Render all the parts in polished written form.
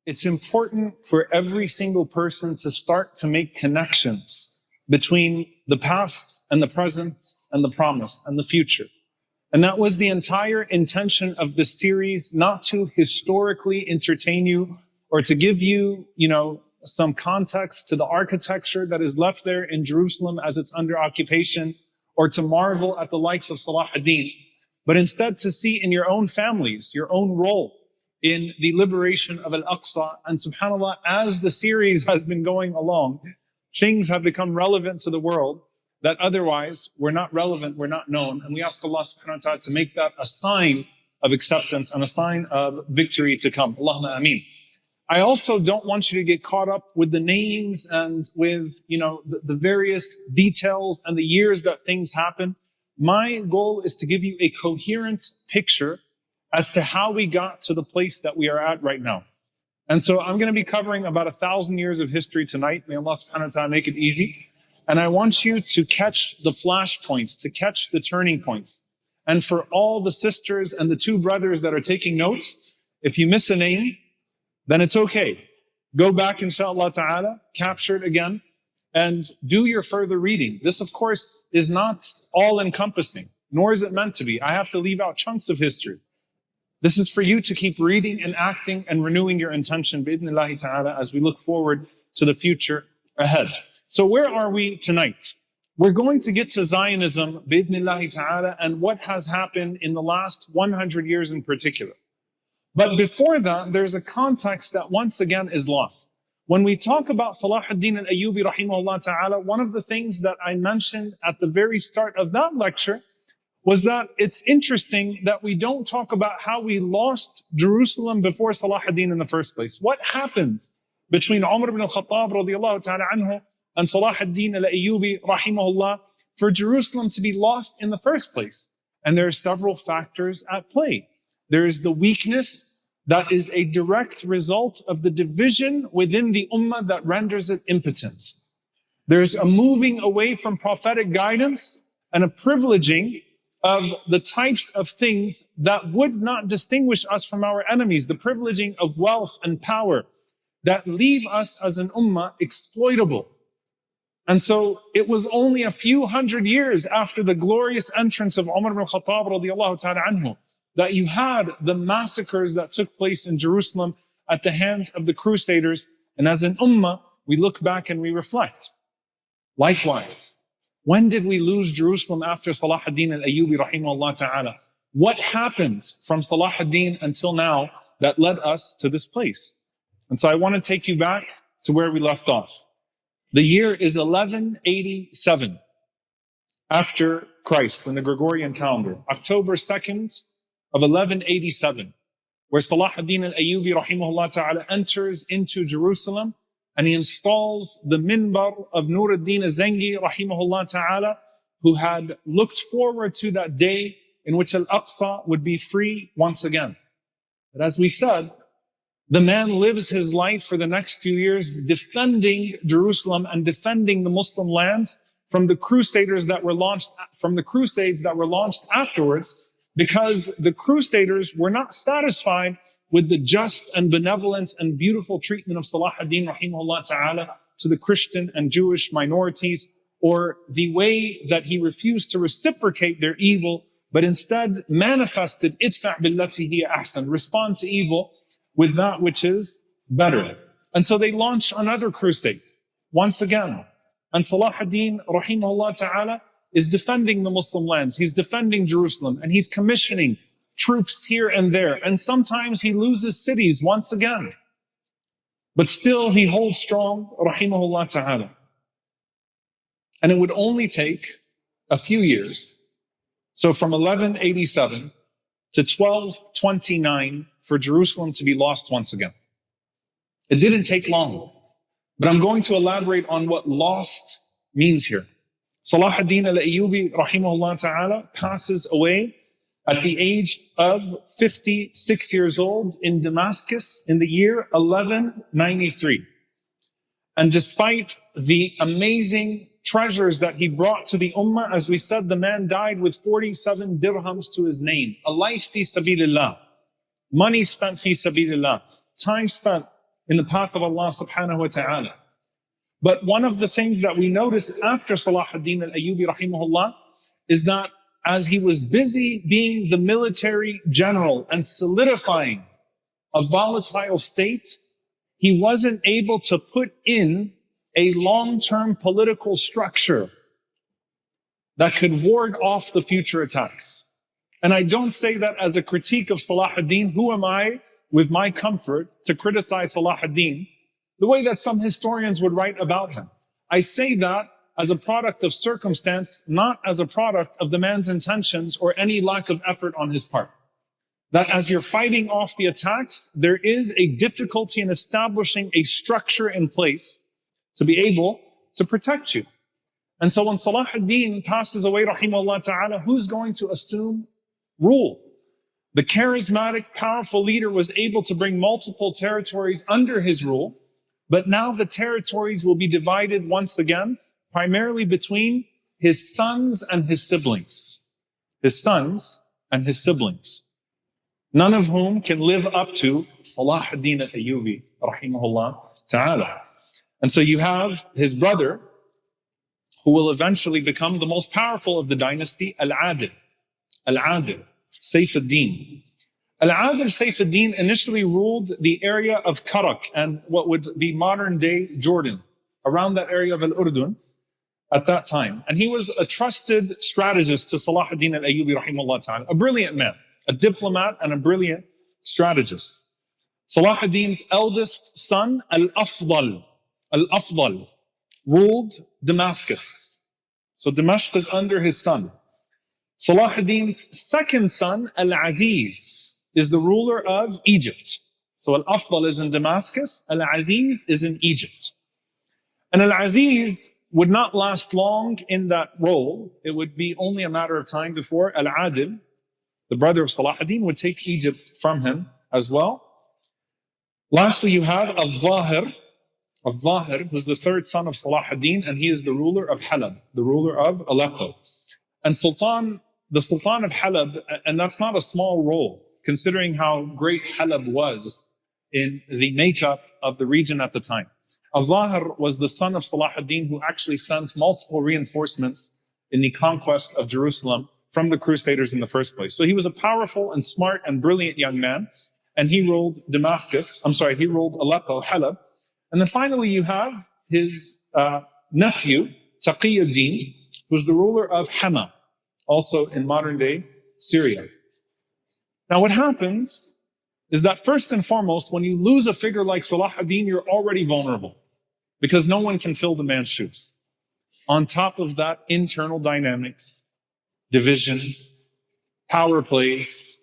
it's important for every single person to start to make connections between the past and the present and the promise and the future. And that was the entire intention of this series, not to historically entertain you or to give you, some context to the architecture that is left there in Jerusalem as it's under occupation, or to marvel at the likes of Salahuddin, but instead to see in your own families, your own role in the liberation of Al-Aqsa. And subhanAllah, as the series has been going along, things have become relevant to the world that otherwise were not relevant, were not known. And we ask Allah subhanahu wa ta'ala to make that a sign of acceptance and a sign of victory to come. Allahumma ameen. I also don't want you to get caught up with the names and with, the various details and the years that things happen. My goal is to give you a coherent picture as to how we got to the place that we are at right now. And so I'm going to be covering about 1,000 years of history tonight. May Allah subhanahu wa ta'ala make it easy. And I want you to catch the flash points, to catch the turning points. And for all the sisters and the two brothers that are taking notes, if you miss a name, then it's okay. Go back, inshallah ta'ala, capture it again, and do your further reading. This, of course, is not all-encompassing, nor is it meant to be. I have to leave out chunks of history. This is for you to keep reading and acting and renewing your intention, bi'idhnillahi ta'ala, as we look forward to the future ahead. So where are we tonight? We're going to get to Zionism, bi'idhnillahi ta'ala, and what has happened in the last 100 years in particular. But before that, there's a context that once again is lost. When we talk about Salahuddin al-Ayyubi rahimahullah ta'ala, one of the things that I mentioned at the very start of that lecture was that it's interesting that we don't talk about how we lost Jerusalem before Salahuddin in the first place. What happened between Umar ibn al-Khattab radiyallahu ta'ala anhu and Salahuddin al-Ayyubi rahimahullah for Jerusalem to be lost in the first place? And there are several factors at play. There is the weakness that is a direct result of the division within the Ummah that renders it impotent. There's a moving away from prophetic guidance and a privileging of the types of things that would not distinguish us from our enemies, the privileging of wealth and power that leave us as an Ummah exploitable. And so it was only a few hundred years after the glorious entrance of Umar ibn al-Khattab radiyallahu ta'ala anhu that you had the massacres that took place in Jerusalem at the hands of the Crusaders. And as an Ummah, we look back and we reflect. Likewise, when did we lose Jerusalem after Salahuddin al-Ayyubi rahimahullah ta'ala? What happened from Salahuddin until now that led us to this place? And so I want to take you back to where we left off. The year is 1187 after Christ in the Gregorian calendar, October 2nd of 1187, where Salahuddin al-Ayyubi rahimahullah ta'ala enters into Jerusalem and he installs the minbar of Nuruddin al-Zengi rahimahullah ta'ala, who had looked forward to that day in which Al-Aqsa would be free once again. But as we said, the man lives his life for the next few years defending Jerusalem and defending the Muslim lands from the Crusades that were launched afterwards, because the Crusaders were not satisfied with the just and benevolent and beautiful treatment of Salahuddin rahimahullah ta'ala to the Christian and Jewish minorities, or the way that he refused to reciprocate their evil, but instead manifested idfa' billati hiya ahsan, respond to evil with that which is better. And so they launched another crusade once again. And Salahuddin rahimahullah ta'ala is defending the Muslim lands. He's defending Jerusalem and he's commissioning troops here and there. And sometimes he loses cities once again. But still he holds strong, rahimahullah ta'ala. And it would only take a few years. So from 1187 to 1229 for Jerusalem to be lost once again. It didn't take long. But I'm going to elaborate on what lost means here. Salahuddin al-Ayyubi rahimahullah ta'ala passes away at the age of 56 years old in Damascus in the year 1193. And despite the amazing treasures that he brought to the Ummah, as we said, the man died with 47 dirhams to his name. A life fi sabilillah. Money spent fi sabilillah. Time spent in the path of Allah subhanahu wa ta'ala. But one of the things that we notice after Salahuddin al-Ayyubi rahimahullah is that as he was busy being the military general and solidifying a volatile state, he wasn't able to put in a long-term political structure that could ward off the future attacks. And I don't say that as a critique of Salahuddin. Who am I, with my comfort, to criticize Salahuddin the way that some historians would write about him? I say that as a product of circumstance, not as a product of the man's intentions or any lack of effort on his part. That as you're fighting off the attacks, there is a difficulty in establishing a structure in place to be able to protect you. And so when Salahuddin passes away, rahimahullah ta'ala, who's going to assume rule? The charismatic, powerful leader was able to bring multiple territories under his rule, but now the territories will be divided once again, primarily between his sons and his siblings. His sons and his siblings. None of whom can live up to Salahuddin al-Ayyubi, rahimahullah ta'ala. And so you have his brother, who will eventually become the most powerful of the dynasty, Al-Adil. Al-Adil, Sayf-ad-Din. Al-Adil Sayf-ad-Din initially ruled the area of Karak and what would be modern-day Jordan, around that area of Al-Urdun at that time. And he was a trusted strategist to Salahuddin al-Ayyubi, rahimahullah ta'ala, a brilliant man, a diplomat and a brilliant strategist. Salahuddin's eldest son, Al-Afdal, ruled Damascus. So Damascus is under his son. Salahuddin's second son, Al-Aziz, is the ruler of Egypt. So Al-Afdal is in Damascus, Al-Aziz is in Egypt. And Al-Aziz would not last long in that role. It would be only a matter of time before Al-Adil, the brother of Salahuddin, would take Egypt from him as well. Lastly, you have Al-Zahir, who's the third son of Salahuddin, and he is the ruler of Halab, the ruler of Aleppo. And the Sultan of Halab, and that's not a small role, considering how great Halab was in the makeup of the region at the time. Al-Zahir was the son of Salahuddin, who actually sent multiple reinforcements in the conquest of Jerusalem from the Crusaders in the first place. So he was a powerful and smart and brilliant young man, and he ruled Aleppo, Halab. And then finally you have his nephew, Taqiyuddin, who's the ruler of Hama, also in modern-day Syria. Now what happens is that first and foremost, when you lose a figure like Salahuddin, you're already vulnerable because no one can fill the man's shoes. On top of that, internal dynamics, division, power plays,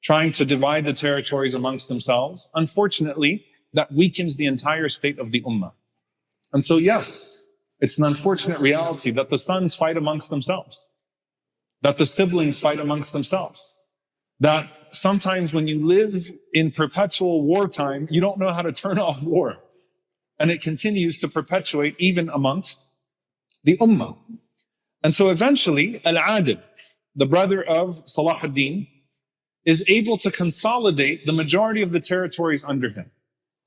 trying to divide the territories amongst themselves. Unfortunately, that weakens the entire state of the Ummah. And so yes, it's an unfortunate reality that the sons fight amongst themselves, that the siblings fight amongst themselves, that sometimes when you live in perpetual wartime, you don't know how to turn off war. And it continues to perpetuate even amongst the Ummah. And so eventually, Al-Adil, the brother of Salahuddin, is able to consolidate the majority of the territories under him.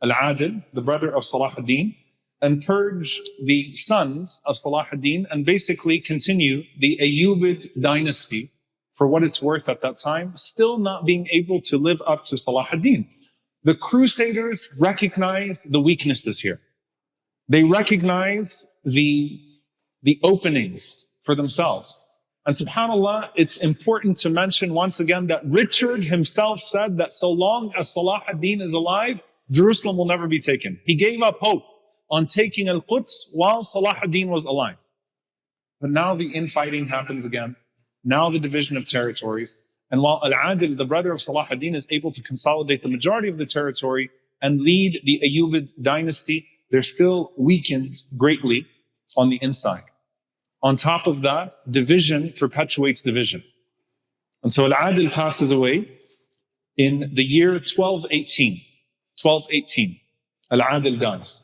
Al-Adil, the brother of Salahuddin, and purge the sons of Salahuddin and basically continue the Ayyubid dynasty for what it's worth at that time, still not being able to live up to Salahuddin. The Crusaders recognize the weaknesses here. They recognize the openings for themselves. And subhanAllah, it's important to mention once again that Richard himself said that so long as Salahuddin is alive, Jerusalem will never be taken. He gave up hope on taking Al-Quds while Salahuddin was alive. But now the infighting happens again. Now the division of territories. And while Al-Adil, the brother of Salahuddin, is able to consolidate the majority of the territory and lead the Ayyubid dynasty, they're still weakened greatly on the inside. On top of that, division perpetuates division. And so Al-Adil passes away in the year 1218. 1218, Al-Adil dies.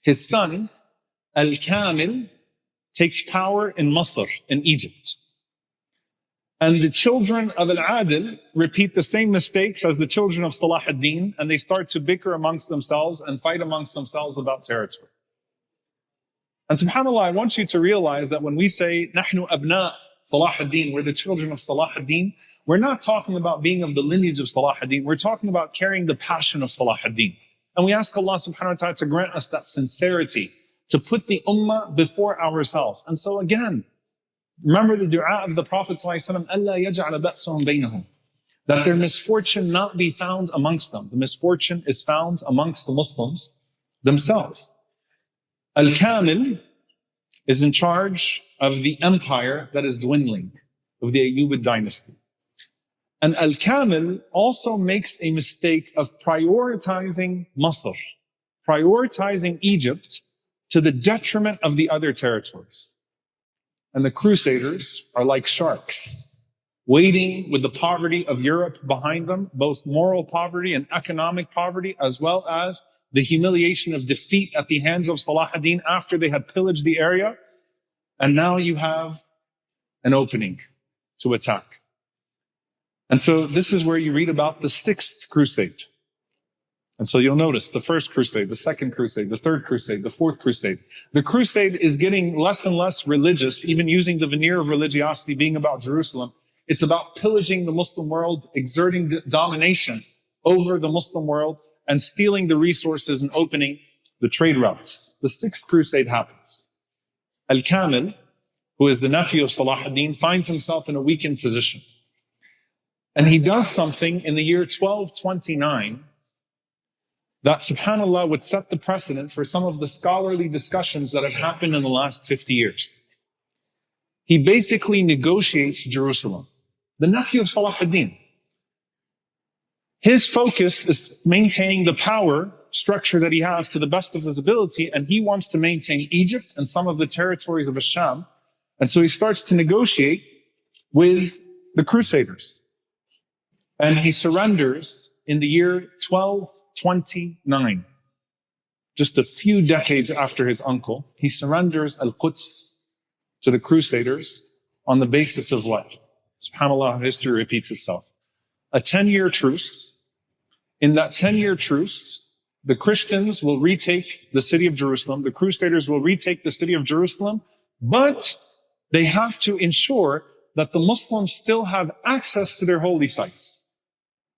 His son, Al-Kamil, takes power in Masr, in Egypt. And the children of Al-Adil repeat the same mistakes as the children of Salahuddin, and they start to bicker amongst themselves and fight amongst themselves about territory. And subhanAllah, I want you to realize that when we say, نحن أبناء Salahuddin, we're the children of Salahuddin, we're not talking about being of the lineage of Salahuddin, we're talking about carrying the passion of Salahuddin. And we ask Allah subhanahu wa ta'ala to grant us that sincerity, to put the ummah before ourselves. And so again, remember the dua of the Prophet ﷺ, أَلَّا يَجْعَلَ بَأْسَهُمْ بَيْنَهُم, that their misfortune not be found amongst them. The misfortune is found amongst the Muslims themselves. Al-Kamil is in charge of the empire that is dwindling, of the Ayyubid dynasty. And Al-Kamil also makes a mistake of prioritizing Masr, prioritizing Egypt to the detriment of the other territories. And the Crusaders are like sharks, waiting with the poverty of Europe behind them, both moral poverty and economic poverty, as well as the humiliation of defeat at the hands of Salahuddin after they had pillaged the area. And now you have an opening to attack. And so this is where you read about the sixth crusade. And so you'll notice the first crusade, the second crusade, the third crusade, the fourth crusade. The crusade is getting less and less religious, even using the veneer of religiosity, being about Jerusalem. It's about pillaging the Muslim world, exerting domination over the Muslim world, and stealing the resources and opening the trade routes. The sixth crusade happens. Al-Kamil, who is the nephew of Salahuddin, finds himself in a weakened position. And he does something in the year 1229 that, subhanAllah, would set the precedent for some of the scholarly discussions that have happened in the last 50 years. He basically negotiates Jerusalem. The nephew of Salahuddin. His focus is maintaining the power structure that he has to the best of his ability, and he wants to maintain Egypt and some of the territories of Ash-Sham. And so he starts to negotiate with the Crusaders. And he surrenders in the year 1229. Just a few decades after his uncle, he surrenders Al-Quds to the Crusaders on the basis of what? SubhanAllah, history repeats itself. A 10-year truce. In that 10-year truce, the Christians will retake the city of Jerusalem. The Crusaders will retake the city of Jerusalem, but they have to ensure that the Muslims still have access to their holy sites.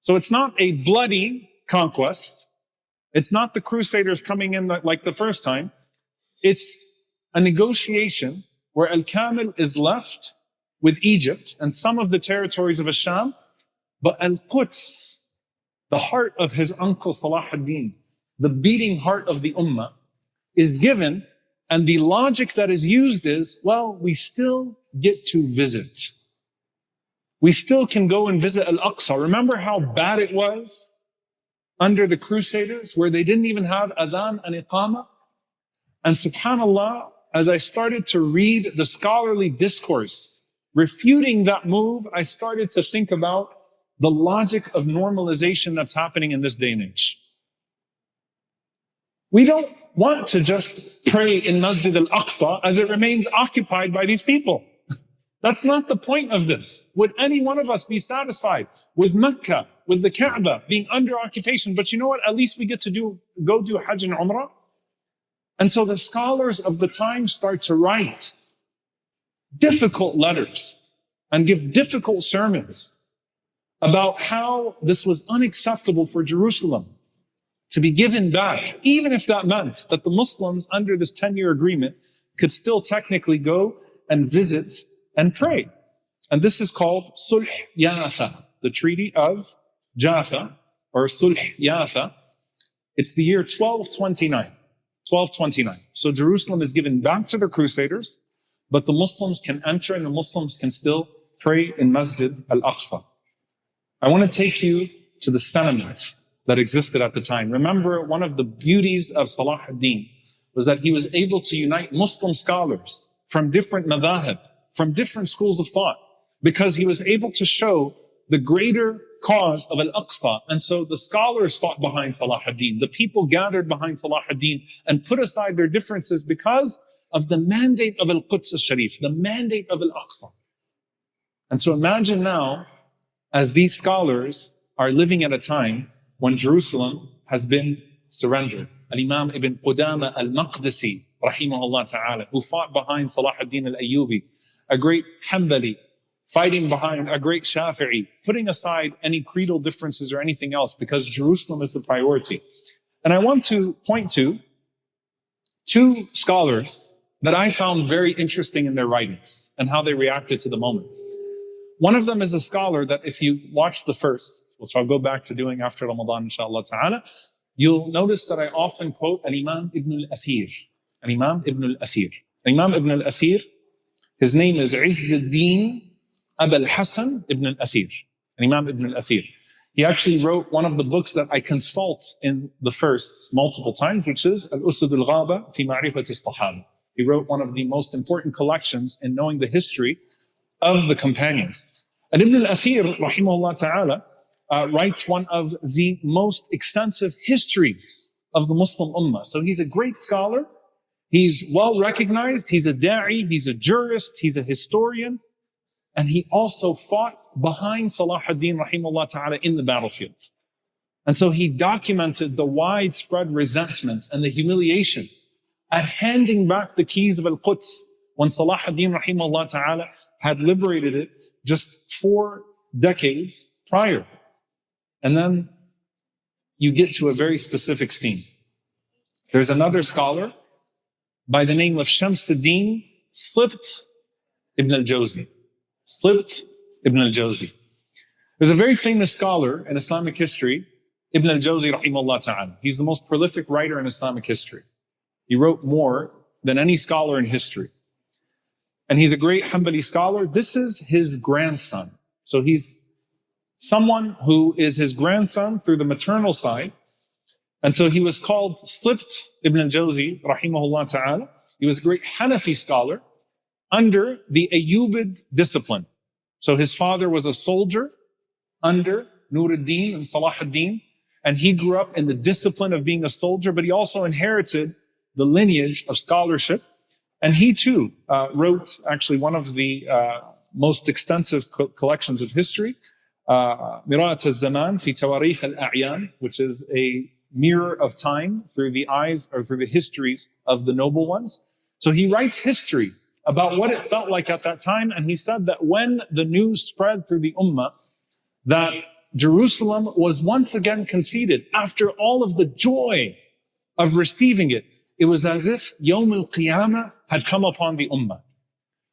So it's not a bloody conquest. It's not the Crusaders coming in like the first time. It's a negotiation where Al-Kamil is left with Egypt and some of the territories of Ash-Sham, but Al-Quds, the heart of his uncle Salahuddin, the beating heart of the Ummah, is given, and the logic that is used is, well, we still get to visit. We still can go and visit Al-Aqsa. Remember how bad it was under the Crusaders, where they didn't even have adhan and iqamah? And subhanAllah, as I started to read the scholarly discourse refuting that move, I started to think about the logic of normalization that's happening in this day and age. We don't want to just pray in Masjid Al-Aqsa as it remains occupied by these people. That's not the point of this. Would any one of us be satisfied with Mecca, with the Kaaba being under occupation? But you know what? At least we get to go do Hajj and Umrah. And so the scholars of the time start to write difficult letters and give difficult sermons about how this was unacceptable for Jerusalem to be given back, even if that meant that the Muslims under this 10-year agreement could still technically go and visit and pray. And this is called Sulh Yafa, the Treaty of Jaffa, or Sulh Yafa. It's the year 1229. 1229. So Jerusalem is given back to the Crusaders, but the Muslims can enter and the Muslims can still pray in Masjid Al-Aqsa. I want to take you to the sentiment that existed at the time. Remember, one of the beauties of Salahuddin was that he was able to unite Muslim scholars from different madhahib, from different schools of thought, because he was able to show the greater cause of Al-Aqsa. And so the scholars fought behind Salahuddin. The people gathered behind Salahuddin and put aside their differences because of the mandate of Al-Quds al-Sharif, the mandate of Al-Aqsa. And so imagine now, as these scholars are living at a time when Jerusalem has been surrendered. Al-Imam Ibn Qudama al-Maqdisi, rahimahullah ta'ala, who fought behind Salahuddin al-Ayyubid, a great Hanbali, fighting behind a great Shafi'i, putting aside any creedal differences or anything else because Jerusalem is the priority. And I want to point to two scholars that I found very interesting in their writings and how they reacted to the moment. One of them is a scholar that if you watch the first, which I'll go back to doing after Ramadan, inshallah ta'ala, you'll notice that I often quote Al-Imam Ibn al-Athir. Al-Imam Ibn al-Athir. Al-Imam Ibn al-Athir, his name is Izz-ad-Din Abu al-Hasan Ibn al-Athir. Al-Imam Ibn al-Athir. He actually wrote one of the books that I consult in the first multiple times, which is Al-Usud al-Ghaba fi Ma'rifati as-Sahaba. He wrote one of the most important collections in knowing the history of the companions. And Ibn al-Athir, rahimahullah ta'ala, writes one of the most extensive histories of the Muslim Ummah. So he's a great scholar. He's well recognized. He's a da'i. He's a jurist. He's a historian. And he also fought behind Salahuddin, rahimahullah ta'ala, in the battlefield. And so he documented the widespread resentment and the humiliation at handing back the keys of Al-Quds when Salahuddin, rahimahullah ta'ala, had liberated it just 4 decades prior. And then you get to a very specific scene. There's another scholar by the name of Shamsuddin Slibt Ibn al-Jawzi. Slibt Ibn al-Jawzi. There's a very famous scholar in Islamic history, Ibn al-Jawzi rahimahullah ta'ala. He's the most prolific writer in Islamic history. He wrote more than any scholar in history. And he's a great Hanbali scholar. This is his grandson. So he's someone who is his grandson through the maternal side. And so he was called Slibt Ibn al-Jawzi, rahimahullah ta'ala. He was a great Hanafi scholar under the Ayyubid discipline. So his father was a soldier under Nuruddin and Salahuddin, and he grew up in the discipline of being a soldier, but he also inherited the lineage of scholarship. And he too wrote actually one of the most extensive collections of history, Mirat al-Zaman fi Tawarikh al-A'yan, which is a mirror of time through the eyes or through the histories of the noble ones. So he writes history about what it felt like at that time. And he said that when the news spread through the Ummah that Jerusalem was once again conceded after all of the joy of receiving it, it was as if Yawm al-Qiyamah had come upon the Ummah.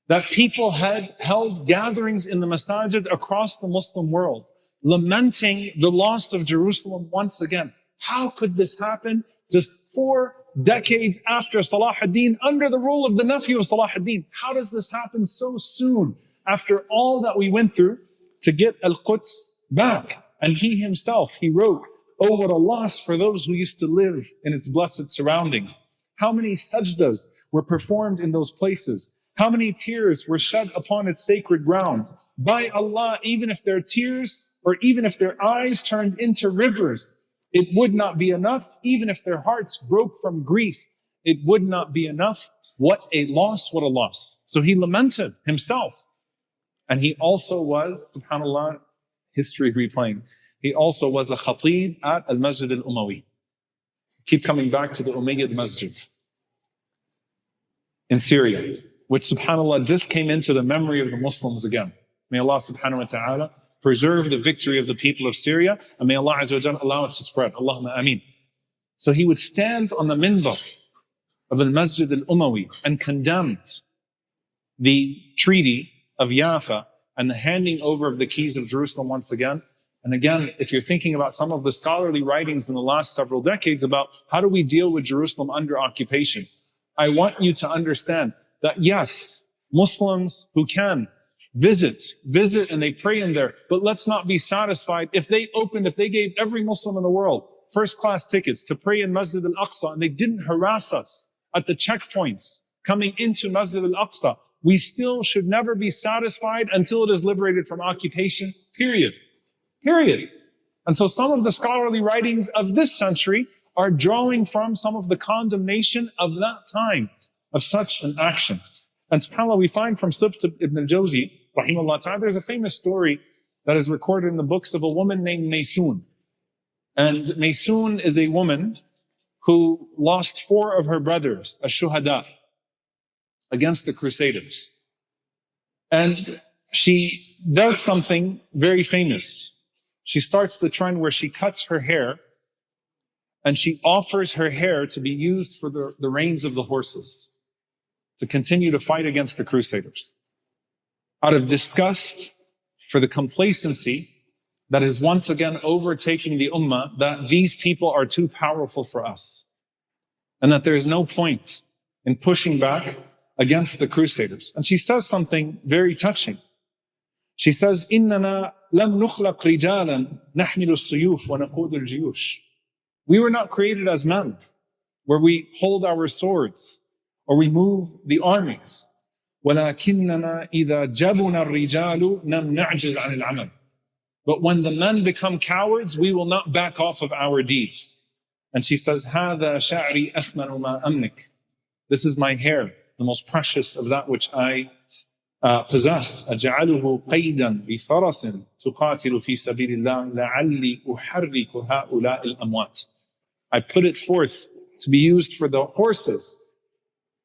That people had held gatherings in the masajid across the Muslim world, lamenting the loss of Jerusalem once again. How could this happen just 4 decades after Salahuddin, under the rule of the nephew of Salahuddin? How does this happen so soon after all that we went through to get Al-Quds back? And he himself, he wrote, "Oh, what a loss for those who used to live in its blessed surroundings. How many sajdas were performed in those places? How many tears were shed upon its sacred ground? By Allah, even if their tears or even if their eyes turned into rivers, it would not be enough. Even if their hearts broke from grief, it would not be enough. What a loss, what a loss." So he lamented himself. And he also was, subhanAllah, history replaying, he also was a khatib at Al-Masjid Al-Umawi. Keep coming back to the Umayyad Masjid in Syria, which subhanAllah just came into the memory of the Muslims again. May Allah subhanahu wa ta'ala preserve the victory of the people of Syria, and may Allah Azza wa Jalla allow it to spread. Allahumma ameen. So he would stand on the minbar of Al-Masjid Al-Umawi and condemned the treaty of Yafa and the handing over of the keys of Jerusalem once again. And again, if you're thinking about some of the scholarly writings in the last several decades about how do we deal with Jerusalem under occupation, I want you to understand that yes, Muslims who can visit and they pray in there, but let's not be satisfied if they gave every Muslim in the world first-class tickets to pray in Masjid Al-Aqsa and they didn't harass us at the checkpoints coming into Masjid Al-Aqsa, we still should never be satisfied until it is liberated from occupation, period. And so some of the scholarly writings of this century are drawing from some of the condemnation of that time, of such an action. And subhanAllah, we find from Slibt ibn al-Jawzi, rahimahullah ta'ala, there's a famous story that is recorded in the books of a woman named Maysoon. And Maysoon is a woman who lost 4 of her brothers, ash-shuhada, against the Crusaders. And she does something very famous. She starts the trend where she cuts her hair and she offers her hair to be used for the reins of the horses to continue to fight against the Crusaders. Out of disgust for the complacency that is once again overtaking the Ummah, that these people are too powerful for us, and that there is no point in pushing back against the Crusaders. And she says something very touching. She says, إِنَّنَا لَمْ نُخْلَقْ رِجَالًا نَحْمِلُ السُّيُوفَ وَنَقُودُ الْجِيُوشِ. We were not created as men, where we hold our swords, or we move the armies. وَلَكِنَّنَا إِذَا جَبُنَا الرِّجَالُ نَمْ نَعْجِزْ عَنِ الْعَمَلِ. But when the men become cowards, we will not back off of our deeds. And she says, هَذَا شَعْرِي أَثْمَنُ مَا أَمْلِكْ. This is my hair, the most precious of that which I possess. أَجْعَلُهُ قَيْدًا بِفَرَسٍ تُقَاتِلُ فِي سَبِيلِ اللَّهِ لَعَلِّي أُحَرِّكُ هَؤُلَاءِ الْأَمْوَاتِ. I put it forth to be used for the horses,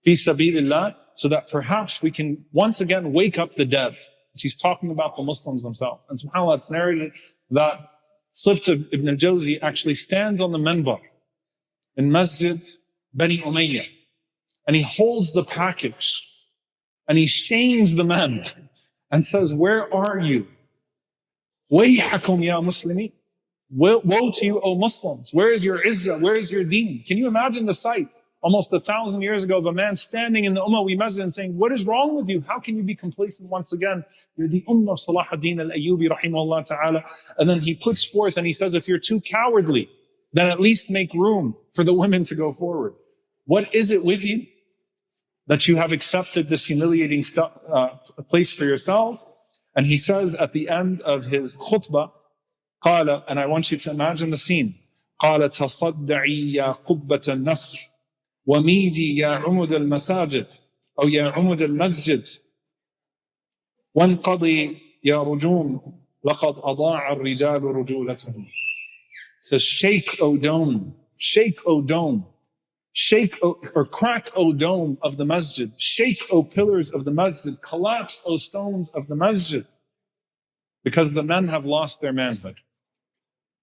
فِي سَبِيلِ اللَّهِ, so that perhaps we can once again wake up the dead. She's talking about the Muslims themselves. And subhanAllah, it's narrated that Sibt ibn al-Jawzi actually stands on the minbar in Masjid Bani Umayyah, and he holds the package, and he shames the men and says, where are you? Wayhakum ya Muslimin. Woe to you, O Muslims. Where is your izzah? Where is your deen? Can you imagine the sight almost 1,000 years ago of a man standing in the Ummah masjid and saying, what is wrong with you? How can you be complacent once again? You're the Ummah of Salahuddin al-Ayyubi rahimahullah ta'ala. And then he puts forth and he says, if you're too cowardly, then at least make room for the women to go forward. What is it with you that you have accepted this humiliating place for yourselves? And he says at the end of his khutbah, قال, and I want you to imagine the scene, قال تصدعي يا قبة النصر وميدي يا عمد المساجد أو يا عمد المسجد وانقضي يا رجوم لقد أضاع الرجال رجولتهم. Says, shake, O dome, shake, O dome, shake, or crack, O dome of the masjid, shake, O pillars of the masjid, collapse, O stones of the masjid, because the men have lost their manhood,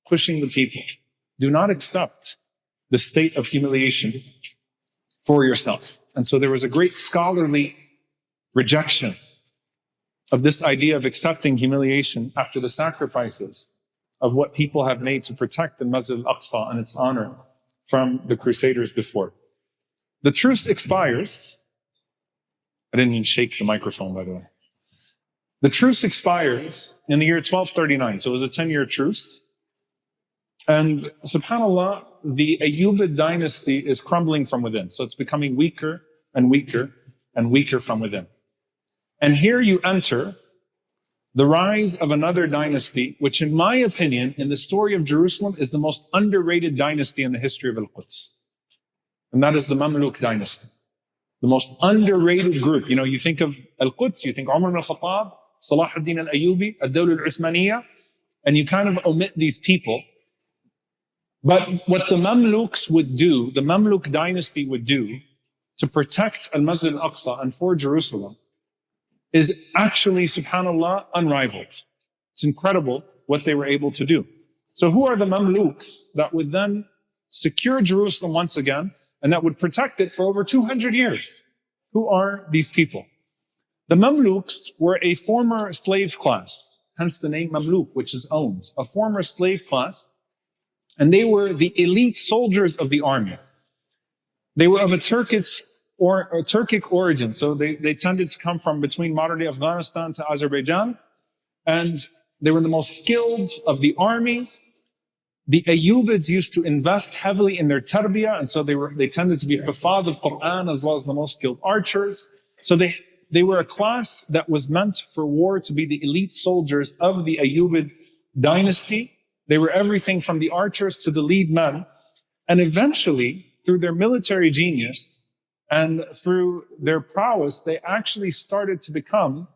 pushing the people. Do not accept the state of humiliation for yourself. And so there was a great scholarly rejection of this idea of accepting humiliation after the sacrifices of what people have made to protect the Masjid Al-Aqsa and its honor from the Crusaders before. The truce expires. I didn't mean shake the microphone, by the way. The truce expires in the year 1239. So it was a 10-year truce. And subhanAllah, the Ayyubid dynasty is crumbling from within. So it's becoming weaker and weaker and weaker from within. And here you enter the rise of another dynasty, which in my opinion, in the story of Jerusalem, is the most underrated dynasty in the history of Al-Quds. And that is the Mamluk dynasty. The most underrated group. You know, you think of Al-Quds, you think Umar ibn al-Khattab, Salahuddin al-Ayyubi, Ad-Dawla al-Uthmaniyya, and you kind of omit these people. But what the Mamluks would do, the Mamluk dynasty would do to protect Al-Masjid Al-Aqsa and for Jerusalem is actually, subhanAllah, unrivaled. It's incredible what they were able to do. So who are the Mamluks that would then secure Jerusalem once again and that would protect it for over 200 years? Who are these people? The Mamluks were a former slave class, hence the name Mamluk, which is owned, a former slave class. And they were the elite soldiers of the army. They were of a Turkic origin. So they tended to come from between modern-day Afghanistan to Azerbaijan. And they were the most skilled of the army. The Ayyubids used to invest heavily in their tarbiyah. And so they tended to be hufaz of Quran as well as the most skilled archers. So they were a class that was meant for war to be the elite soldiers of the Ayyubid dynasty. They were everything from the archers to the lead men. And eventually, through their military genius and through their prowess, they actually started to become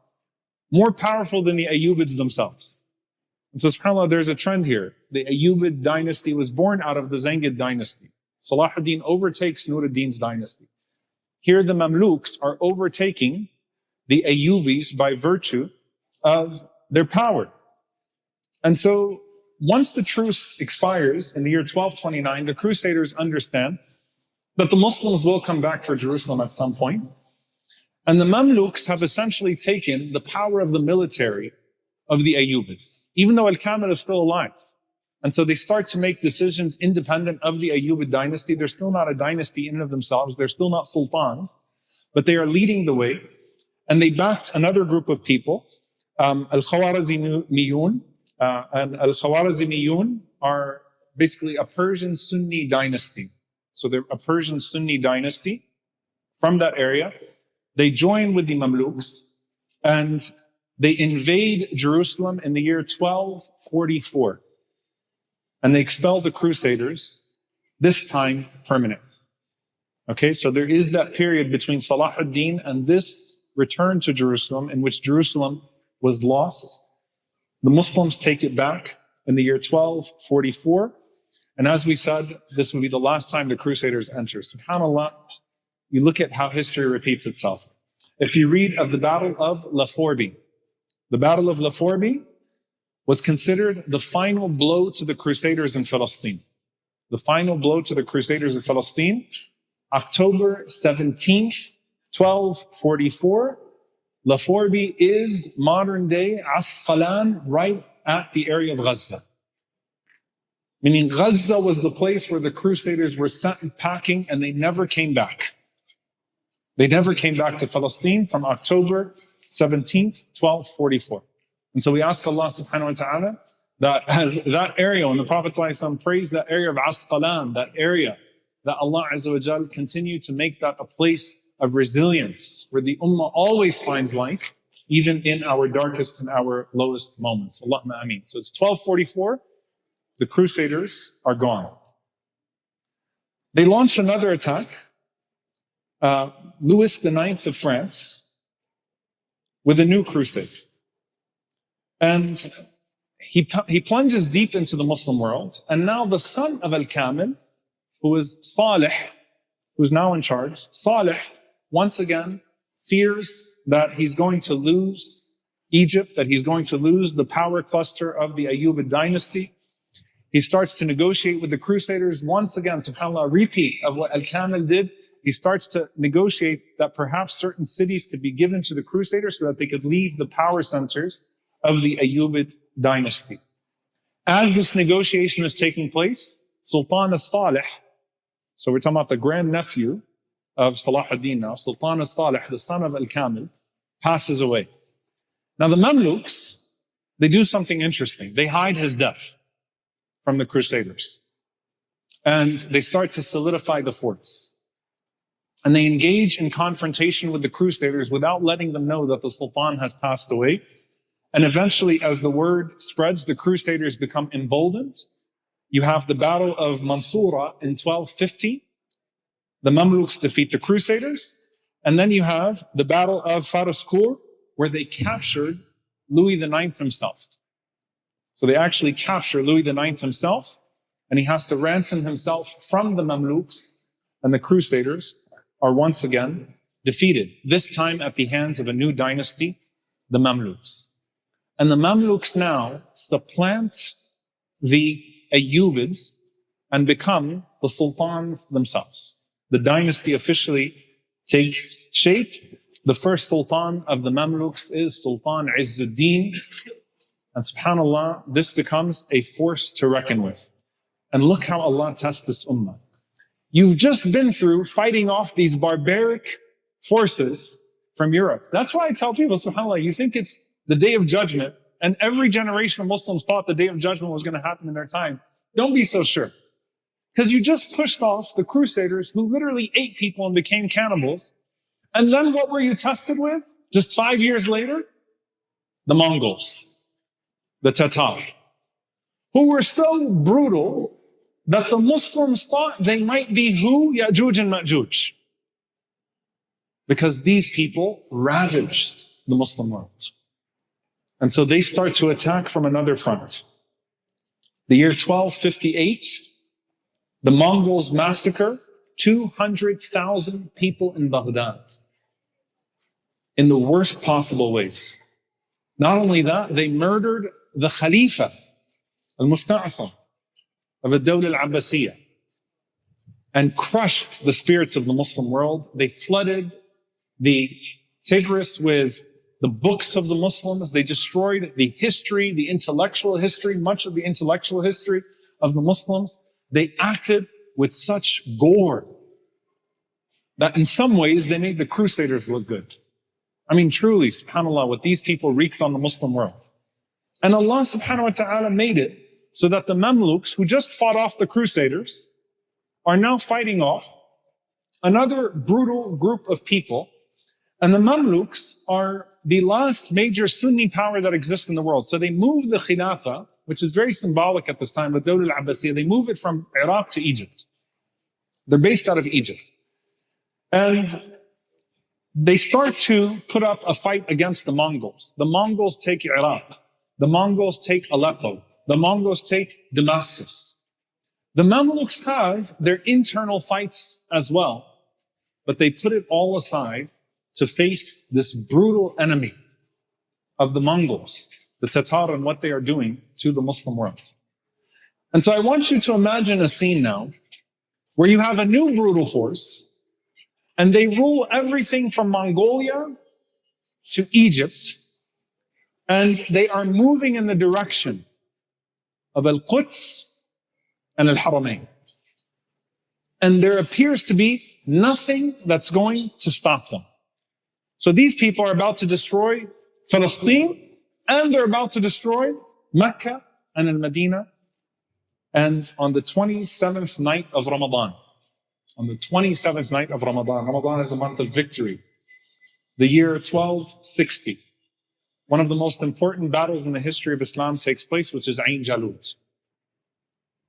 more powerful than the Ayyubids themselves. And so subhanAllah, there's a trend here. The Ayyubid dynasty was born out of the Zengid dynasty. Salahuddin overtakes Nur-ad-Din's dynasty. Here the Mamluks are overtaking the Ayyubis by virtue of their power. And so once the truce expires in the year 1229, the Crusaders understand that the Muslims will come back for Jerusalem at some point. And the Mamluks have essentially taken the power of the military of the Ayyubids, even though Al-Kamil is still alive. And so they start to make decisions independent of the Ayyubid dynasty. They're still not a dynasty in and of themselves. They're still not sultans, but they are leading the way. And they backed another group of people, Al-Khwarizmiyun. And Al-Khwarizmiyun are basically a Persian Sunni dynasty. So they're a Persian Sunni dynasty from that area. They join with the Mamluks and they invade Jerusalem in the year 1244. And they expel the Crusaders, this time permanent. Okay, so there is that period between Salahuddin and this return to Jerusalem in which Jerusalem was lost. The Muslims take it back in the year 1244. And as we said, this will be the last time the Crusaders enter. SubhanAllah, you look at how history repeats itself. If you read of the Battle of Laforbi, the Battle of Laforbi was considered the final blow to the Crusaders in Palestine. The final blow to the Crusaders in Palestine, October 17th, 1244. Laforbi is modern day Asqalan, right at the area of Gaza. Meaning Gaza was the place where the Crusaders were sent packing and they never came back. They never came back to Palestine from October 17th, 1244. And so we ask Allah subhanahu wa ta'ala that as that area, when the Prophet ﷺ praised that area of Asqalan, that area, that Allah Azza wa Jal continue to make that a place of resilience, where the Ummah always finds life, even in our darkest and our lowest moments. Allahumma ameen. So it's 1244, the Crusaders are gone. They launch another attack. Louis IX of France, with a new crusade. And he plunges deep into the Muslim world. And now the son of Al-Kamil, who is Salih, who's now in charge, Salih, once again, fears that he's going to lose Egypt, that he's going to lose the power cluster of the Ayyubid dynasty. He starts to negotiate with the Crusaders. Once again, subhanAllah, a repeat of what Al-Kamil did. He starts to negotiate that perhaps certain cities could be given to the Crusaders so that they could leave the power centers of the Ayyubid dynasty. As this negotiation is taking place, Sultan al-Salih, so we're talking about the grandnephew of Salahuddin now, Sultan al-Salih, the son of Al-Kamil, passes away. Now the Mamluks, they do something interesting. They hide his death from the Crusaders. And they start to solidify the forts. And they engage in confrontation with the Crusaders without letting them know that the Sultan has passed away. And eventually, as the word spreads, the Crusaders become emboldened. You have the Battle of Mansoura in 1250. The Mamluks defeat the Crusaders. And then you have the Battle of Faraskour, where they captured Louis IX himself. So they actually capture Louis IX himself, and he has to ransom himself from the Mamluks, and the Crusaders are once again defeated, this time at the hands of a new dynasty, the Mamluks. And the Mamluks now supplant the Ayyubids and become the sultans themselves. The dynasty officially takes shape. The first sultan of the Mamluks is Sultan Izzuddin. And subhanAllah, this becomes a force to reckon with. And look how Allah tests this ummah. You've just been through fighting off these barbaric forces from Europe. That's why I tell people, subhanAllah, you think it's the Day of Judgment, and every generation of Muslims thought the Day of Judgment was going to happen in their time. Don't be so sure. Because you just pushed off the Crusaders who literally ate people and became cannibals. And then what were you tested with? Just 5 years later? The Mongols, the Tatar, who were so brutal that the Muslims thought they might be who? Ya'juj and Ma'juj. Because these people ravaged the Muslim world. And so they start to attack from another front. The year 1258, the Mongols massacre 200,000 people in Baghdad in the worst possible ways. Not only that, they murdered the Khalifa, al-Musta'asam, of the Dawla al-Abbasiyya, and crushed the spirits of the Muslim world. They flooded the Tigris with the books of the Muslims. They destroyed the history, the intellectual history, much of the intellectual history of the Muslims. They acted with such gore that in some ways they made the Crusaders look good. I mean, truly, subhanAllah, what these people wreaked on the Muslim world. And Allah subhanahu wa ta'ala made it so that the Mamluks, who just fought off the Crusaders, are now fighting off another brutal group of people. And the Mamluks are the last major Sunni power that exists in the world. So they moved the Khilafah, which is very symbolic at this time, the Dawla al-Abbasiyya, they move it from Iraq to Egypt. They're based out of Egypt. And they start to put up a fight against the Mongols. The Mongols take Iraq. The Mongols take Aleppo. The Mongols take Damascus. The Mamluks have their internal fights as well, but they put it all aside to face this brutal enemy of the Mongols, the Tatar, and what they are doing to the Muslim world. And so I want you to imagine a scene now where you have a new brutal force, and they rule everything from Mongolia to Egypt, and they are moving in the direction of Al-Quds and Al-Haramain. And there appears to be nothing that's going to stop them. So these people are about to destroy Palestine, and they're about to destroy Mecca and Al-Medina. And on the 27th night of Ramadan, on the 27th night of Ramadan, Ramadan is a month of victory, the year 1260, one of the most important battles in the history of Islam takes place, which is Ain Jalut.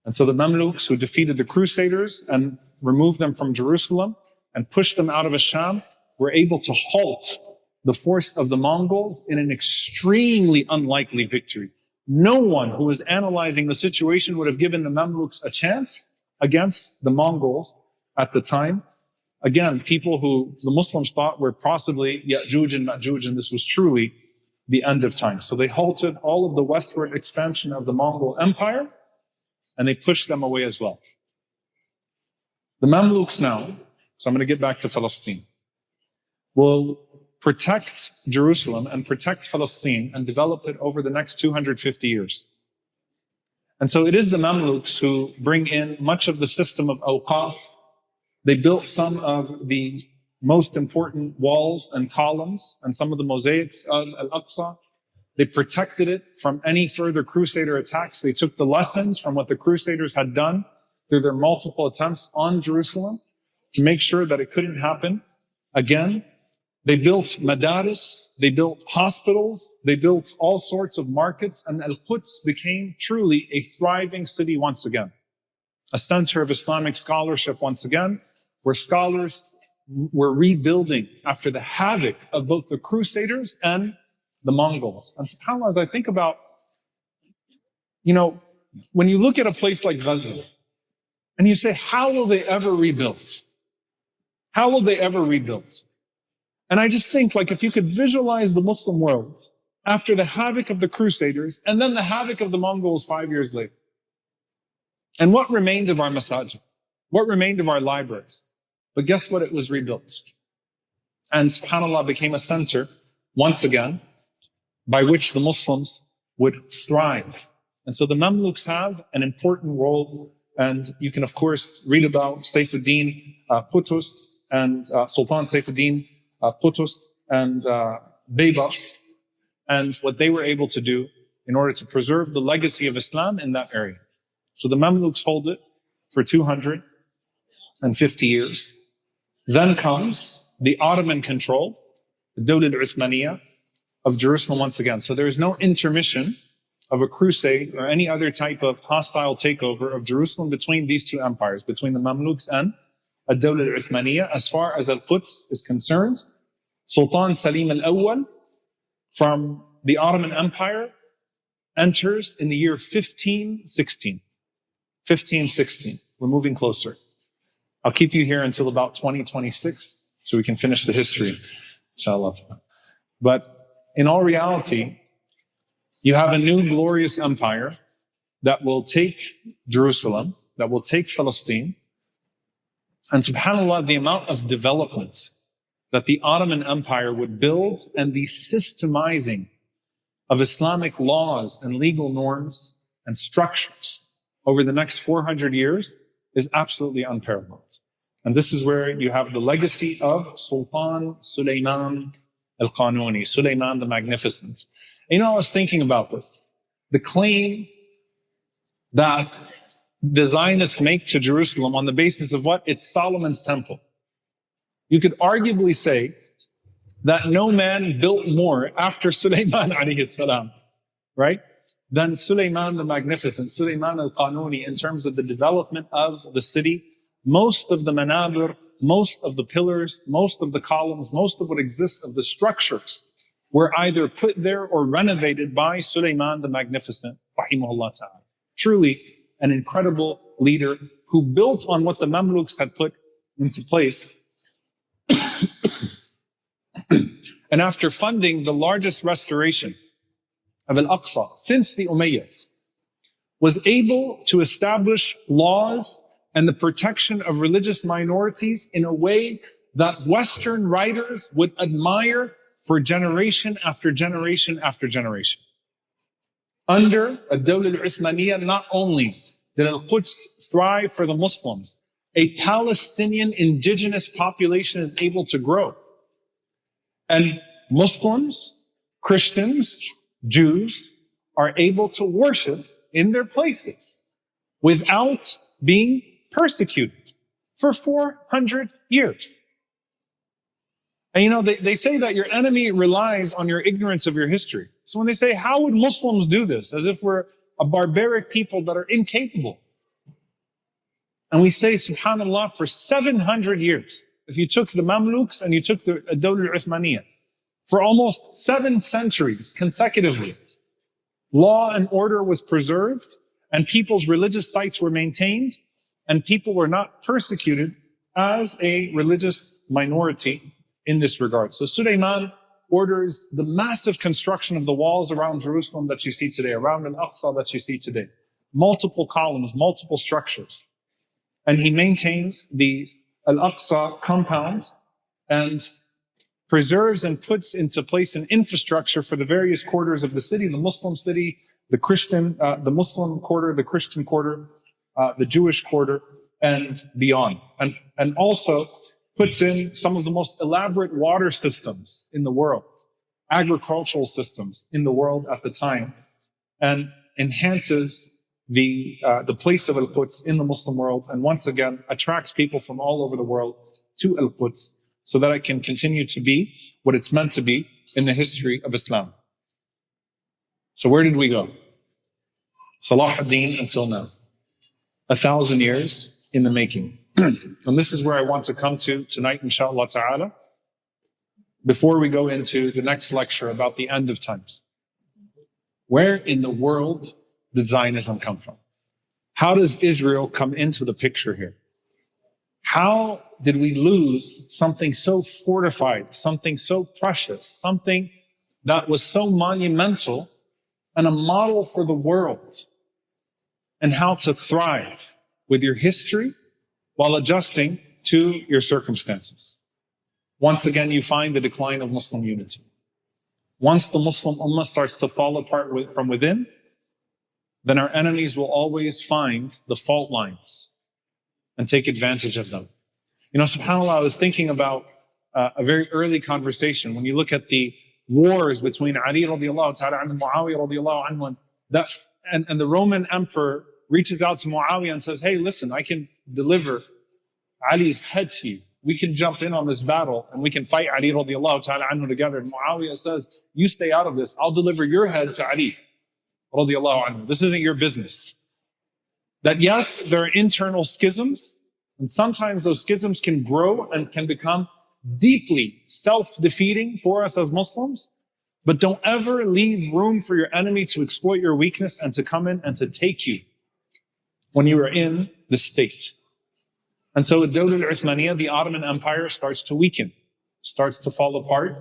And so the Mamluks, who defeated the Crusaders and removed them from Jerusalem and pushed them out of Ash-Sham, were able to halt the force of the Mongols in an extremely unlikely victory. No one who was analyzing the situation would have given the Mamluks a chance against the Mongols at the time. Again, people who the Muslims thought were possibly Ya'juj and Ma'juj, and this was truly the end of time. So they halted all of the westward expansion of the Mongol Empire, and they pushed them away as well. The Mamluks now, so I'm going to get back to Palestine, will protect Jerusalem and protect Palestine and develop it over the next 250 years. And so it is the Mamluks who bring in much of the system of awqaf. They built some of the most important walls and columns and some of the mosaics of Al-Aqsa. They protected it from any further Crusader attacks. They took the lessons from what the Crusaders had done through their multiple attempts on Jerusalem to make sure that it couldn't happen again. They built madaris, they built hospitals, they built all sorts of markets, and Al-Quds became truly a thriving city once again. A center of Islamic scholarship once again, where scholars were rebuilding after the havoc of both the Crusaders and the Mongols. And subhanAllah, as I think about, when you look at a place like Gaza, and you say, how will they ever rebuild? How will they ever rebuild? And I just think, if you could visualize the Muslim world after the havoc of the Crusaders and then the havoc of the Mongols 5 years later. And what remained of our masajid? What remained of our libraries? But guess what? It was rebuilt. And subhanAllah became a center, once again, by which the Muslims would thrive. And so the Mamluks have an important role. And you can, of course, read about Saifuddin Qutuz and Sultan Saifuddin Qutuz and Baybars, and what they were able to do in order to preserve the legacy of Islam in that area. So the Mamluks hold it for 250 years. Then comes the Ottoman control, the Dawla al-Uthmaniyya of Jerusalem once again. So there is no intermission of a crusade or any other type of hostile takeover of Jerusalem between these two empires, between the Mamluks and the Dawla al-Uthmaniyya. As far as Al-Quds is concerned, Sultan Salim al-Awwal from the Ottoman Empire enters in the year 1516. 1516. We're moving closer. I'll keep you here until about 2026 so we can finish the history, inshallah. But in all reality, you have a new glorious empire that will take Jerusalem, that will take Palestine. And subhanAllah, the amount of development that the Ottoman Empire would build and the systemizing of Islamic laws and legal norms and structures over the next 400 years is absolutely unparalleled. And this is where you have the legacy of Sultan Suleiman al-Qanuni, Suleiman the Magnificent. And I was thinking about this. The claim that the Zionists make to Jerusalem on the basis of what? It's Solomon's temple. You could arguably say that no man built more after Suleiman alayhi salam, right? Than Suleiman the Magnificent, Suleiman al-Qanuni, in terms of the development of the city. Most of the manabir, most of the pillars, most of the columns, most of what exists of the structures were either put there or renovated by Suleiman the Magnificent, rahimahullah ta'ala. Truly an incredible leader who built on what the Mamluks had put into place. And after funding the largest restoration of Al-Aqsa since the Umayyads, was able to establish laws and the protection of religious minorities in a way that Western writers would admire for generation after generation after generation. Under Ad-Dawla al-Uthmaniyya, not only did Al-Quds thrive for the Muslims, a Palestinian indigenous population is able to grow. And Muslims, Christians, Jews are able to worship in their places without being persecuted for 400 years. And they say that your enemy relies on your ignorance of your history. So when they say, how would Muslims do this? As if we're a barbaric people that are incapable. And we say, subhanAllah, for 700 years, if you took the Mamluks and you took the Dawla al-Uthmaniyya, for almost 7 centuries consecutively, law and order was preserved, and people's religious sites were maintained, and people were not persecuted as a religious minority in this regard. So Suleiman orders the massive construction of the walls around Jerusalem that you see today, around Al-Aqsa that you see today. Multiple columns, multiple structures. And he maintains the Al-Aqsa compound and preserves and puts into place an infrastructure for the various quarters of the city, the Muslim city, the Christian, the Muslim quarter, the Christian quarter, the Jewish quarter, and beyond. And also puts in some of the most elaborate water systems in the world, agricultural systems in the world at the time, and enhances the place of Al-Quds in the Muslim world, and once again attracts people from all over the world to Al-Quds so that it can continue to be what it's meant to be in the history of Islam. So where did we go? Salahuddin until now. 1,000 years in the making. And this is where I want to come to tonight, inshallah ta'ala, before we go into the next lecture about the end of times. Where in the world did Zionism come from? How does Israel come into the picture here? How did we lose something so fortified, something so precious, something that was so monumental and a model for the world, and how to thrive with your history while adjusting to your circumstances? Once again, you find the decline of Muslim unity. Once the Muslim Ummah starts to fall apart from within, then our enemies will always find the fault lines and take advantage of them. SubhanAllah, I was thinking about a very early conversation. When you look at the wars between Ali radiallahu ta'ala and Muawiyah radiallahu anhu, and the Roman emperor reaches out to Muawiyah and says, hey, listen, I can deliver Ali's head to you. We can jump in on this battle and we can fight Ali radiallahu ta'ala anhu together. And Muawiyah says, you stay out of this. I'll deliver your head to Ali radiallahu anhu. This isn't your business. That yes, there are internal schisms, and sometimes those schisms can grow and can become deeply self-defeating for us as Muslims. But don't ever leave room for your enemy to exploit your weakness and to come in and to take you when you are in the state. And so Ad-Dawla al-Uthmaniyya, the Ottoman Empire, starts to weaken, starts to fall apart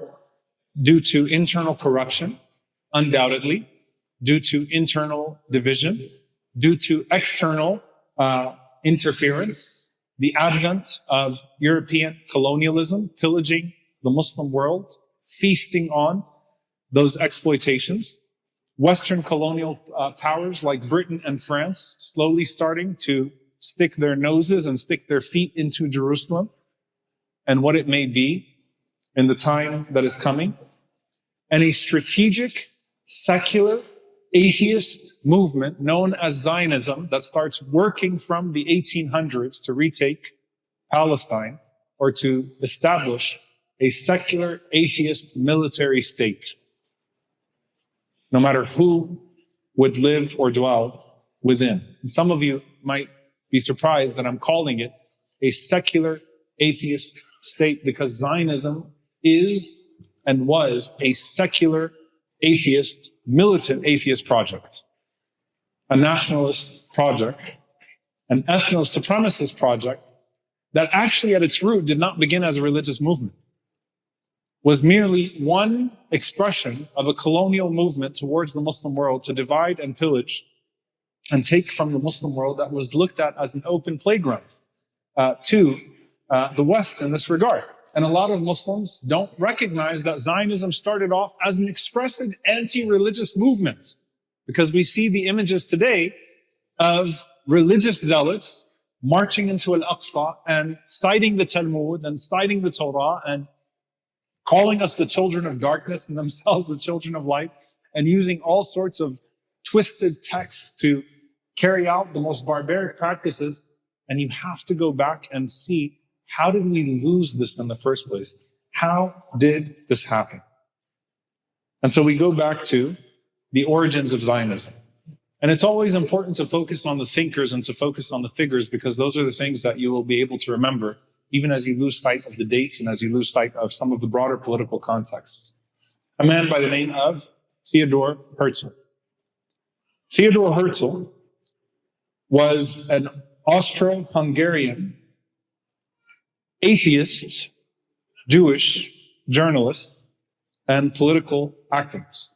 due to internal corruption, undoubtedly, due to internal division, due to external interference, the advent of European colonialism, pillaging the Muslim world, feasting on those exploitations. Western colonial powers like Britain and France slowly starting to stick their noses and stick their feet into Jerusalem and what it may be in the time that is coming. And a strategic, secular, atheist movement known as Zionism that starts working from the 1800s to retake Palestine or to establish a secular, atheist military state. No matter who would live or dwell within. And some of you might be surprised that I'm calling it a secular atheist state because Zionism is and was a secular atheist, militant atheist project, a nationalist project, an ethno-supremacist project that actually at its root did not begin as a religious movement, was merely one expression of a colonial movement towards the Muslim world to divide and pillage and take from the Muslim world that was looked at as an open playground to the West in this regard. And a lot of Muslims don't recognize that Zionism started off as an expressive anti-religious movement because we see the images today of religious zealots marching into Al-Aqsa and citing the Talmud and citing the Torah and calling us the children of darkness and themselves the children of light and using all sorts of twisted texts to carry out the most barbaric practices. And you have to go back and see, how did we lose this in the first place? How did this happen? And so we go back to the origins of Zionism. And it's always important to focus on the thinkers and to focus on the figures because those are the things that you will be able to remember even as you lose sight of the dates and as you lose sight of some of the broader political contexts. A man by the name of Theodor Herzl. Theodor Herzl was an Austro-Hungarian atheist, Jewish journalist, and political activist.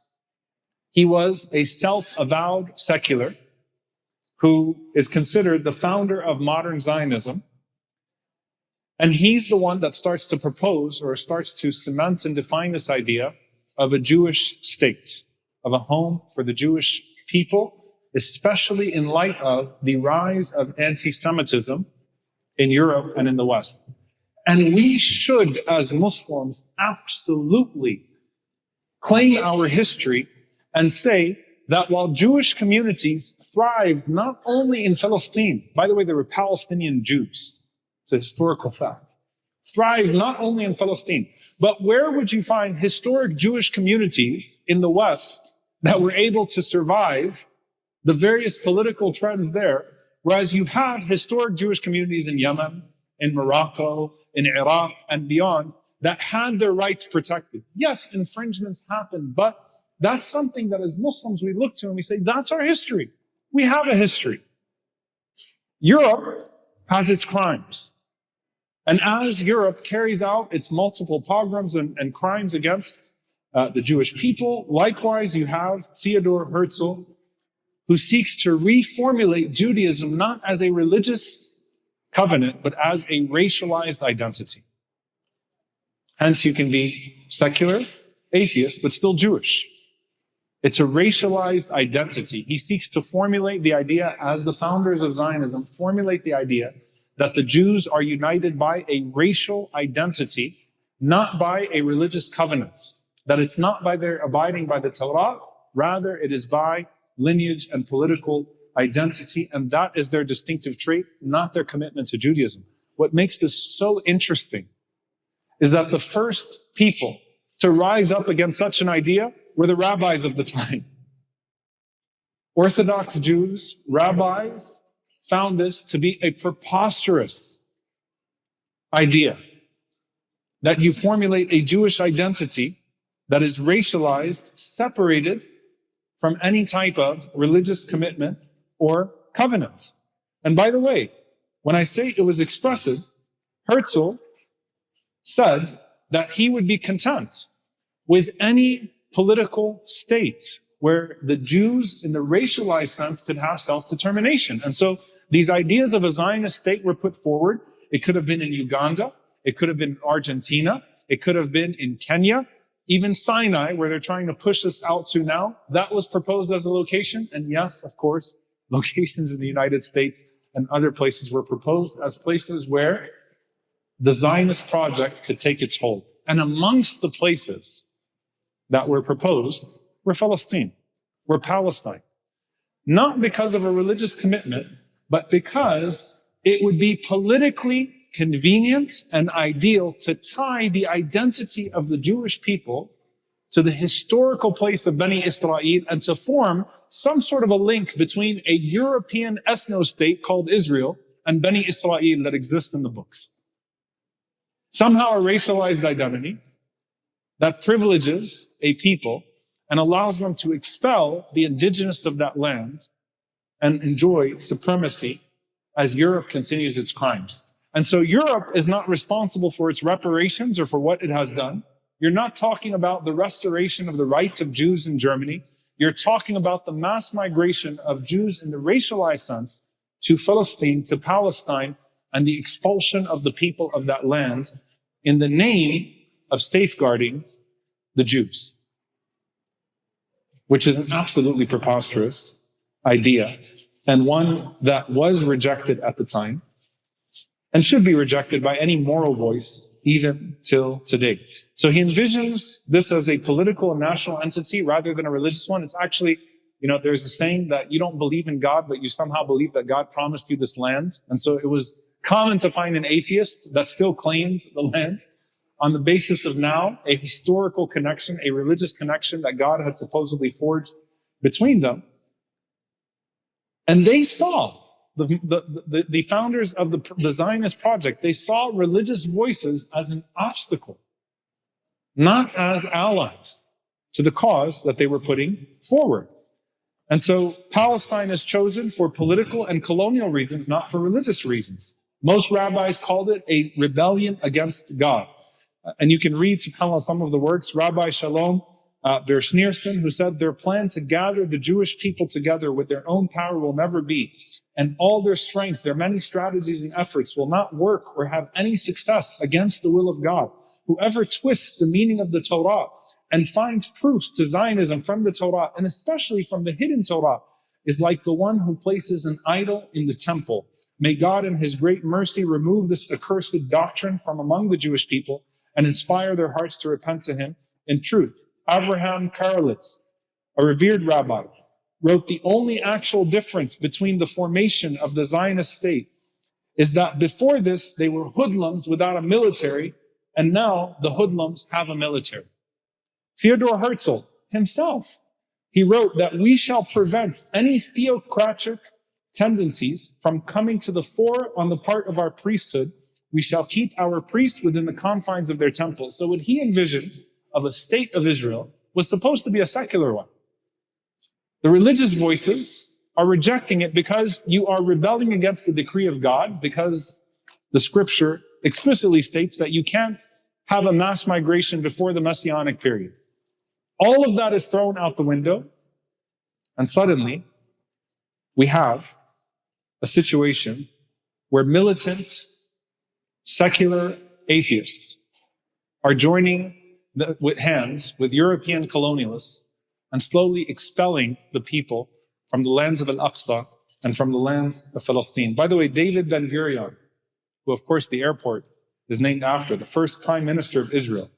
He was a self-avowed secular who is considered the founder of modern Zionism. And he's the one that starts to propose or starts to cement and define this idea of a Jewish state, of a home for the Jewish people, especially in light of the rise of anti-Semitism in Europe and in the West. And we should, as Muslims, absolutely claim our history and say that while Jewish communities thrived not only in Palestine, by the way, there were Palestinian Jews, it's a historical fact, thrived not only in Palestine, but where would you find historic Jewish communities in the West that were able to survive the various political trends there, whereas you have historic Jewish communities in Yemen, in Morocco, in Iraq, and beyond that had their rights protected. Yes, infringements happened, but that's something that as Muslims we look to and we say, that's our history. We have a history. Europe has its crimes. And as Europe carries out its multiple pogroms and crimes against the Jewish people, likewise you have Theodor Herzl, who seeks to reformulate Judaism not as a religious covenant, but as a racialized identity. Hence, you can be secular, atheist, but still Jewish. It's a racialized identity. He seeks to formulate the idea, as the founders of Zionism formulate the idea that the Jews are united by a racial identity, not by a religious covenant. That it's not by their abiding by the Torah, rather it is by lineage and political identity, and that is their distinctive trait, not their commitment to Judaism. What makes this so interesting is that the first people to rise up against such an idea were the rabbis of the time. Orthodox Jews, rabbis, found this to be a preposterous idea, that you formulate a Jewish identity that is racialized, separated from any type of religious commitment or covenant. And by the way, when I say it was expressive, Herzl said that he would be content with any political state where the Jews, in the racialized sense, could have self-determination. And so these ideas of a Zionist state were put forward. It could have been in Uganda. It could have been in Argentina. It could have been in Kenya. Even Sinai, where they're trying to push us out to now, that was proposed as a location. And yes, of course, locations in the United States and other places were proposed as places where the Zionist project could take its hold. And amongst the places that were proposed were Palestine, were Palestine. Not because of a religious commitment, but because it would be politically convenient and ideal to tie the identity of the Jewish people to the historical place of Bani Israel and to form some sort of a link between a European ethno-state called Israel and Bani Israel that exists in the books. Somehow a racialized identity that privileges a people and allows them to expel the indigenous of that land and enjoy supremacy as Europe continues its crimes. And so Europe is not responsible for its reparations or for what it has done. You're not talking about the restoration of the rights of Jews in Germany. You're talking about the mass migration of Jews in the racialized sense to Palestine, to Palestine, and the expulsion of the people of that land in the name of safeguarding the Jews, which is an absolutely preposterous idea and one that was rejected at the time and should be rejected by any moral voice even till today. So he envisions this as a political and national entity rather than a religious one. It's actually, there's a saying that you don't believe in God, but you somehow believe that God promised you this land. And so it was common to find an atheist that still claimed the land on the basis of now a historical connection, a religious connection that God had supposedly forged between them. And they saw, the founders of the Zionist project, they saw religious voices as an obstacle, not as allies to the cause that they were putting forward. And so Palestine is chosen for political and colonial reasons, not for religious reasons. Most rabbis called it a rebellion against God. And you can read, subhanAllah, some of the works. Rabbi Shalom Bershnierson, who said, their plan to gather the Jewish people together with their own power will never be. And all their strength, their many strategies and efforts will not work or have any success against the will of God. Whoever twists the meaning of the Torah and finds proofs to Zionism from the Torah, and especially from the hidden Torah, is like the one who places an idol in the temple. May God in his great mercy remove this accursed doctrine from among the Jewish people and inspire their hearts to repent to him in truth. Avraham Karelitz, a revered rabbi, wrote the only actual difference between the formation of the Zionist state is that before this, they were hoodlums without a military, and now the hoodlums have a military. Theodor Herzl himself, he wrote that we shall prevent any theocratic tendencies from coming to the fore on the part of our priesthood. We shall keep our priests within the confines of their temples. So what he envisioned of a state of Israel was supposed to be a secular one. The religious voices are rejecting it because you are rebelling against the decree of God, because the scripture explicitly states that you can't have a mass migration before the Messianic period. All of that is thrown out the window, and suddenly we have a situation where militant, secular atheists are joining with hands with European colonialists and slowly expelling the people from the lands of Al-Aqsa and from the lands of Palestine. By the way, David Ben-Gurion, who of course the airport is named after, the first prime minister of Israel,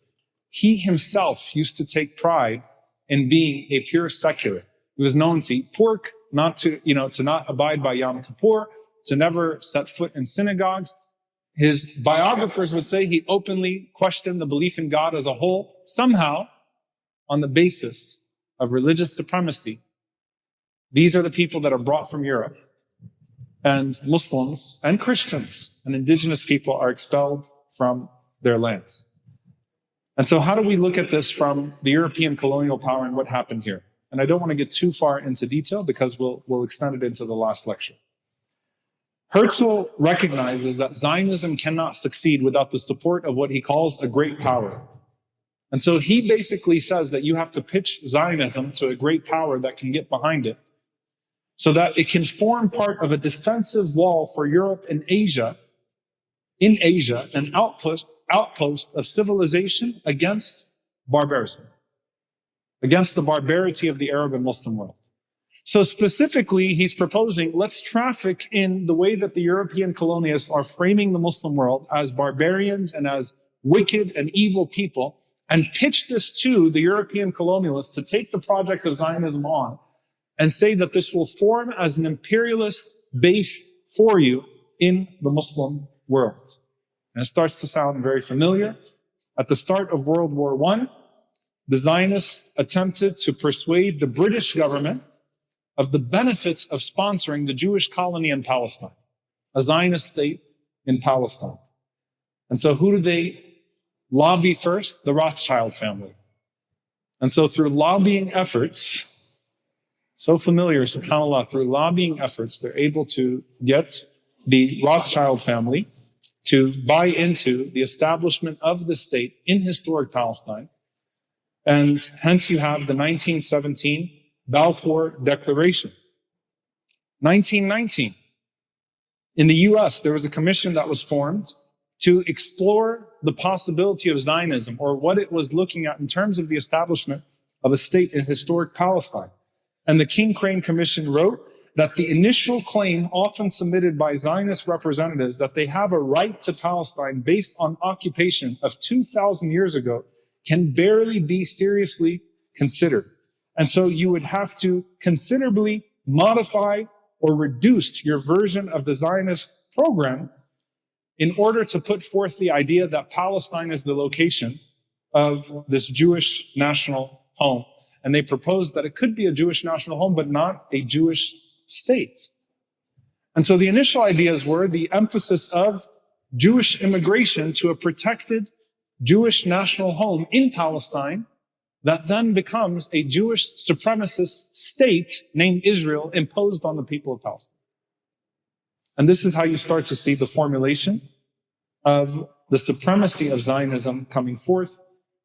he himself used to take pride in being a pure secular. He was known to eat pork, to not abide by Yom Kippur, to never set foot in synagogues. His biographers would say he openly questioned the belief in God as a whole, somehow on the basis of religious supremacy. These are the people that are brought from Europe, and Muslims and Christians and indigenous people are expelled from their lands. And so how do we look at this from the European colonial power and what happened here? And I don't want to get too far into detail because we'll extend it into the last lecture. Herzl recognizes that Zionism cannot succeed without the support of what he calls a great power. And so he basically says that you have to pitch Zionism to a great power that can get behind it so that it can form part of a defensive wall for Europe and Asia, an outpost of civilization against barbarism, against the barbarity of the Arab and Muslim world. So specifically, he's proposing, let's traffic in the way that the European colonialists are framing the Muslim world as barbarians and as wicked and evil people, and pitch this to the European colonialists to take the project of Zionism on and say that this will form as an imperialist base for you in the Muslim world. And it starts to sound very familiar. At the start of World War I, the Zionists attempted to persuade the British government of the benefits of sponsoring the Jewish colony in Palestine, a Zionist state in Palestine. And so who do they lobby first? The Rothschild family. And so through lobbying efforts, so familiar, subhanAllah, through lobbying efforts, they're able to get the Rothschild family to buy into the establishment of the state in historic Palestine. And hence you have the 1917 Balfour Declaration. 1919, in the US, there was a commission that was formed to explore the possibility of Zionism, or what it was looking at in terms of the establishment of a state in historic Palestine. And the King Crane Commission wrote that the initial claim often submitted by Zionist representatives that they have a right to Palestine based on occupation of 2,000 years ago can barely be seriously considered. And so you would have to considerably modify or reduce your version of the Zionist program in order to put forth the idea that Palestine is the location of this Jewish national home. And they proposed that it could be a Jewish national home, but not a Jewish state. And so the initial ideas were the emphasis of Jewish immigration to a protected Jewish national home in Palestine that then becomes a Jewish supremacist state named Israel imposed on the people of Palestine. And this is how you start to see the formulation of the supremacy of Zionism coming forth,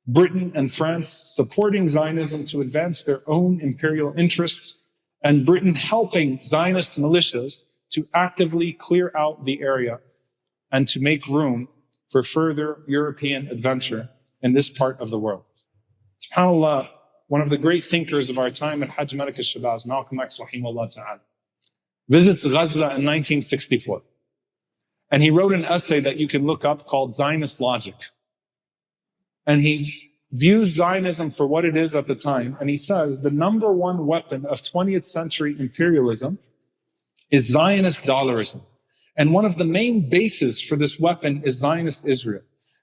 Britain and France supporting Zionism to advance their own imperial interests, and Britain helping Zionist militias to actively clear out the area and to make room for further European adventure in this part of the world. SubhanAllah, one of the great thinkers of our time at Hajj Malik al-Shabazz, Malcolm X, rahimahullah ta'ala, visits Gaza in 1964. And he wrote an essay that you can look up called Zionist Logic. And he views Zionism for what it is at the time. And he says the number one weapon of 20th century imperialism is Zionist dollarism. And one of the main bases for this weapon is Zionist Israel.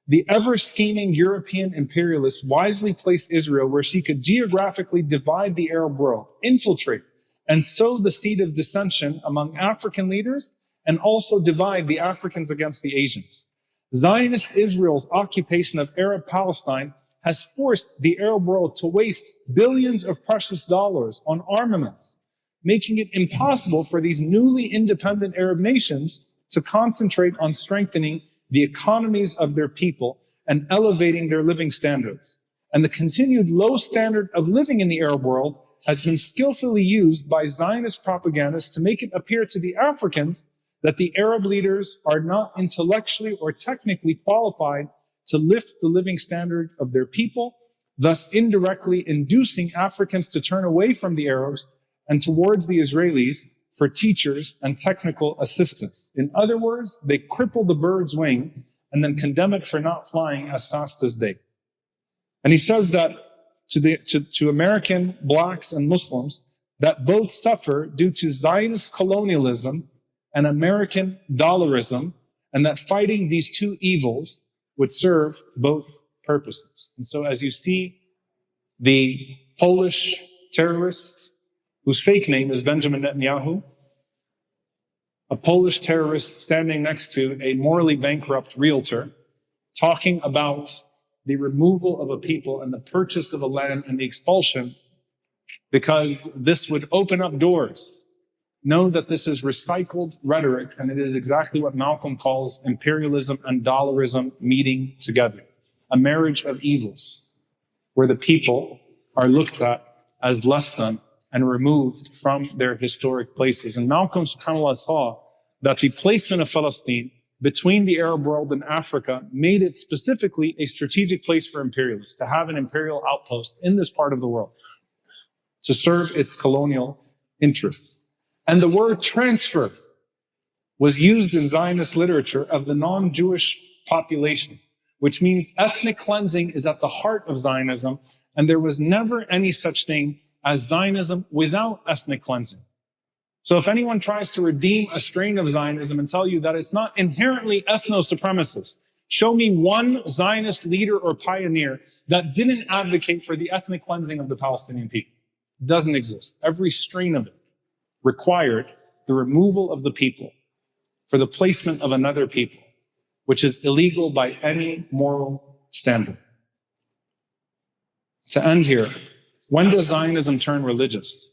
The ever-scheming European imperialists wisely placed Israel where she could geographically divide the Arab world, infiltrate, and sow the seed of dissension among African leaders, and also divide the Africans against the Asians. Zionist Israel's occupation of Arab Palestine has forced the Arab world to waste billions of precious dollars on armaments, making it impossible for these newly independent Arab nations to concentrate on strengthening the economies of their people and elevating their living standards. And the continued low standard of living in the Arab world has been skillfully used by Zionist propagandists to make it appear to the Africans that the Arab leaders are not intellectually or technically qualified to lift the living standard of their people, thus indirectly inducing Africans to turn away from the Arabs and towards the Israelis for teachers and technical assistance. In other words, they cripple the bird's wing and then condemn it for not flying as fast as they. And he says that to American blacks and Muslims, that both suffer due to Zionist colonialism and American dollarism, and that fighting these two evils would serve both purposes. And so as you see, the Polish terrorist, whose fake name is Benjamin Netanyahu, a Polish terrorist standing next to a morally bankrupt realtor, talking about the removal of a people and the purchase of a land and the expulsion, because this would open up doors. Know that this is recycled rhetoric, and it is exactly what Malcolm calls imperialism and dollarism meeting together. A marriage of evils, where the people are looked at as less than and removed from their historic places. And Malcolm, subhanAllah, saw that the placement of Palestine between the Arab world and Africa made it specifically a strategic place for imperialists, to have an imperial outpost in this part of the world, to serve its colonial interests. And the word transfer was used in Zionist literature of the non-Jewish population, which means ethnic cleansing is at the heart of Zionism, and there was never any such thing as Zionism without ethnic cleansing. So if anyone tries to redeem a strain of Zionism and tell you that it's not inherently ethno-supremacist, show me one Zionist leader or pioneer that didn't advocate for the ethnic cleansing of the Palestinian people. It doesn't exist. Every strain of it required the removal of the people for the placement of another people, which is illegal by any moral standard. To end here, when does Zionism turn religious?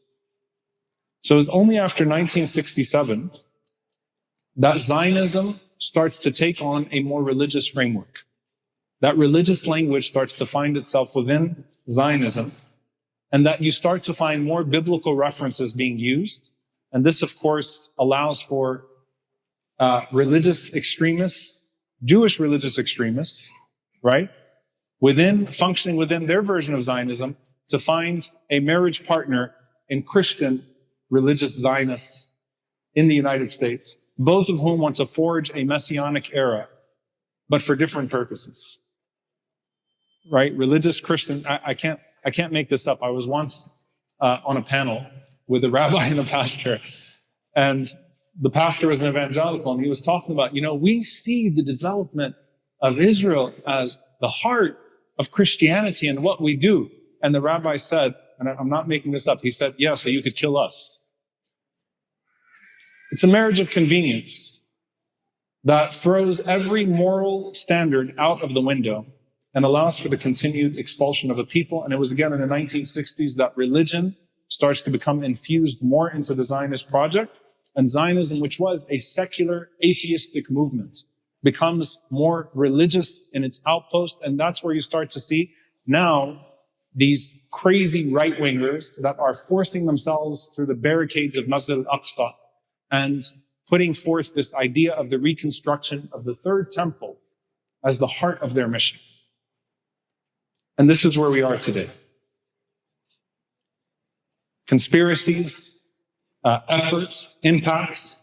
So it's only after 1967 that Zionism starts to take on a more religious framework. That religious language starts to find itself within Zionism, and that you start to find more biblical references being used. And this, of course, allows for religious extremists, Jewish religious extremists, right? Functioning within their version of Zionism, to find a marriage partner in Christian religious Zionists in the United States, both of whom want to forge a messianic era, but for different purposes, right? Religious Christian, I can't make this up. I was once on a panel with a rabbi and a pastor, and the pastor was an evangelical, and he was talking about, we see the development of Israel as the heart of Christianity and what we do. And the rabbi said, and I'm not making this up, he said, yeah, so you could kill us. It's a marriage of convenience that throws every moral standard out of the window and allows for the continued expulsion of a people. And it was again in the 1960s that religion starts to become infused more into the Zionist project, and Zionism, which was a secular atheistic movement, becomes more religious in its outpost. And that's where you start to see now these crazy right-wingers that are forcing themselves through the barricades of Masjid Al-Aqsa and putting forth this idea of the reconstruction of the third temple as the heart of their mission. And this is where we are today. Conspiracies, efforts, impacts.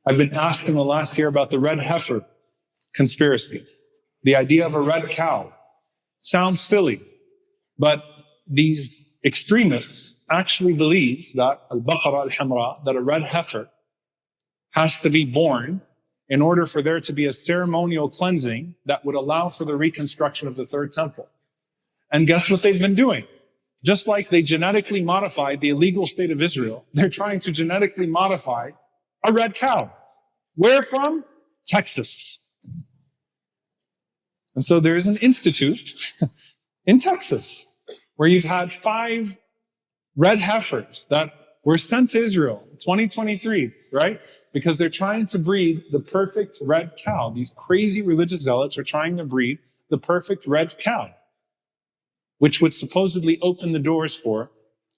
I've been asked in the last year about the red heifer conspiracy. The idea of a red cow sounds silly, but these extremists actually believe that al-baqara al-hamra, that a red heifer has to be born in order for there to be a ceremonial cleansing that would allow for the reconstruction of the third temple. And guess what they've been doing? Just like they genetically modified the illegal state of Israel, they're trying to genetically modify a red cow. Where from? Texas. And so there is an institute in Texas where you've had 5 red heifers that were sent to Israel in 2023, right? Because they're trying to breed the perfect red cow. These crazy religious zealots are trying to breed the perfect red cow, which would supposedly open the doors for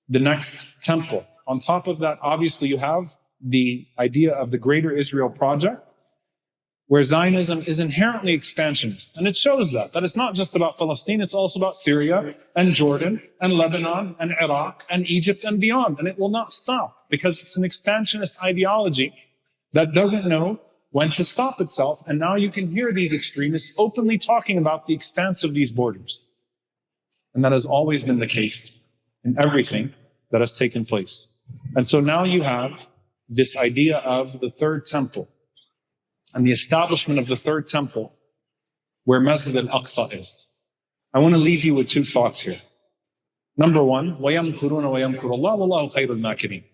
the next temple. On top of that, obviously, you have the idea of the Greater Israel Project, where Zionism is inherently expansionist. And it shows that it's not just about Palestine, it's also about Syria and Jordan and Lebanon and Iraq and Egypt and beyond. And it will not stop because it's an expansionist ideology that doesn't know when to stop itself. And now you can hear these extremists openly talking about the expanse of these borders. And that has always been the case in everything that has taken place. And so now you have this idea of the third temple and the establishment of the third temple where Masjid Al-Aqsa is. I want to leave you with 2 thoughts here. Number 1, وَيَمْكُرُونَ وَيَمْكُرُ اللَّهُ وَاللَّهُ خَيْرُ الْمَاكِرِينَ.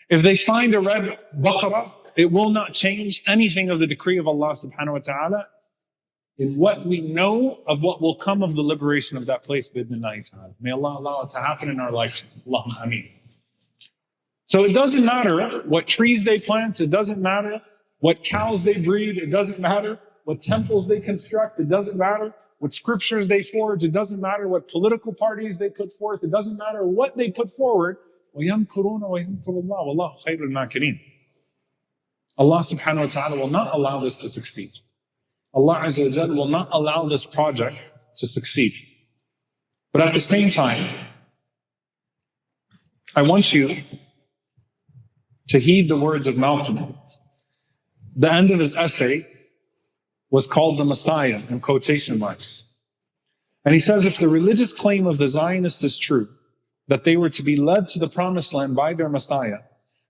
If they find a red baqarah, it will not change anything of the decree of Allah subhanahu wa ta'ala. in what we know of what will come of the liberation of that place, bidnillahi ta'ala. May Allah allow it to happen in our lifetime. Allahumma ameen. So it doesn't matter what trees they plant, it doesn't matter what cows they breed, it doesn't matter what temples they construct, it doesn't matter what scriptures they forge, it doesn't matter what political parties they put forth, it doesn't matter what they put forward. وَيَمْكُرُونَ وَيَمْكُرُ اللَّهُ وَاللَّهُ خَيْرُ الْمَاكِرِينَ. Allah subhanahu wa ta'ala will not allow this to succeed. Allah Azza wa Jalla will not allow this project to succeed. But at the same time, I want you to heed the words of Malcolm. The end of his essay was called The Messiah, in quotation marks. And he says, if the religious claim of the Zionists is true, that they were to be led to the promised land by their Messiah,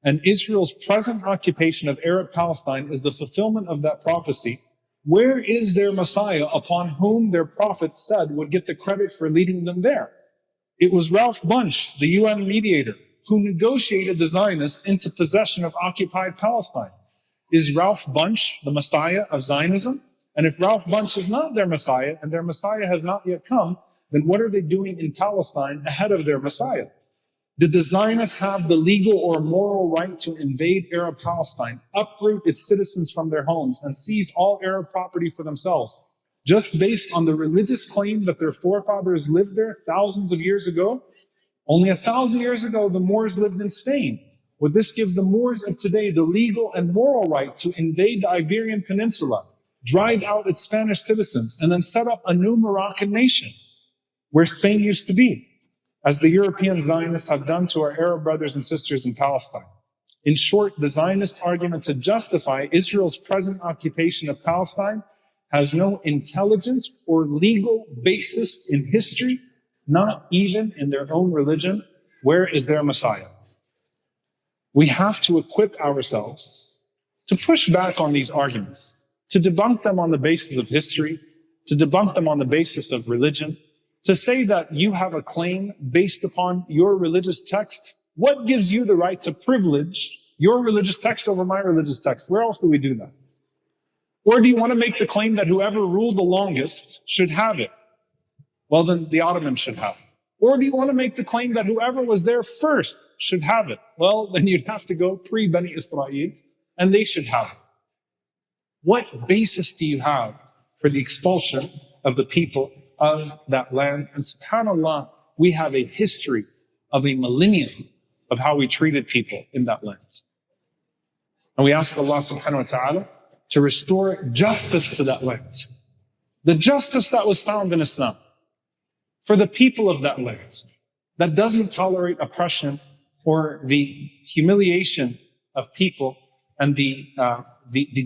and Israel's present occupation of Arab Palestine is the fulfillment of that prophecy, where is their Messiah upon whom their prophets said would get the credit for leading them there? It was Ralph Bunche, the UN mediator, who negotiated the Zionists into possession of occupied Palestine. Is Ralph Bunche the Messiah of Zionism? And if Ralph Bunche is not their Messiah, and their Messiah has not yet come, then what are they doing in Palestine ahead of their Messiah? Did the Zionists have the legal or moral right to invade Arab Palestine, uproot its citizens from their homes, and seize all Arab property for themselves, just based on the religious claim that their forefathers lived there thousands of years ago? Only 1,000 years ago, the Moors lived in Spain. Would this give the Moors of today the legal and moral right to invade the Iberian Peninsula, drive out its Spanish citizens, and then set up a new Moroccan nation where Spain used to be, as the European Zionists have done to our Arab brothers and sisters in Palestine? In short, the Zionist argument to justify Israel's present occupation of Palestine has no intelligence or legal basis in history, not even in their own religion. Where is their Messiah? We have to equip ourselves to push back on these arguments, to debunk them on the basis of history, to debunk them on the basis of religion, to say that you have a claim based upon your religious text. What gives you the right to privilege your religious text over my religious text? Where else do we do that? Or do you want to make the claim that whoever ruled the longest should have it? Well, then the Ottomans should have it. Or do you want to make the claim that whoever was there first should have it? Well, then you'd have to go pre-Bani Israel, and they should have it. What basis do you have for the expulsion of the people of that land? And subhanAllah, we have a history of a millennium of how we treated people in that land. And we ask Allah subhanahu wa ta'ala to restore justice to that land. The justice that was found in Islam for the people of that land, that doesn't tolerate oppression or the humiliation of people and the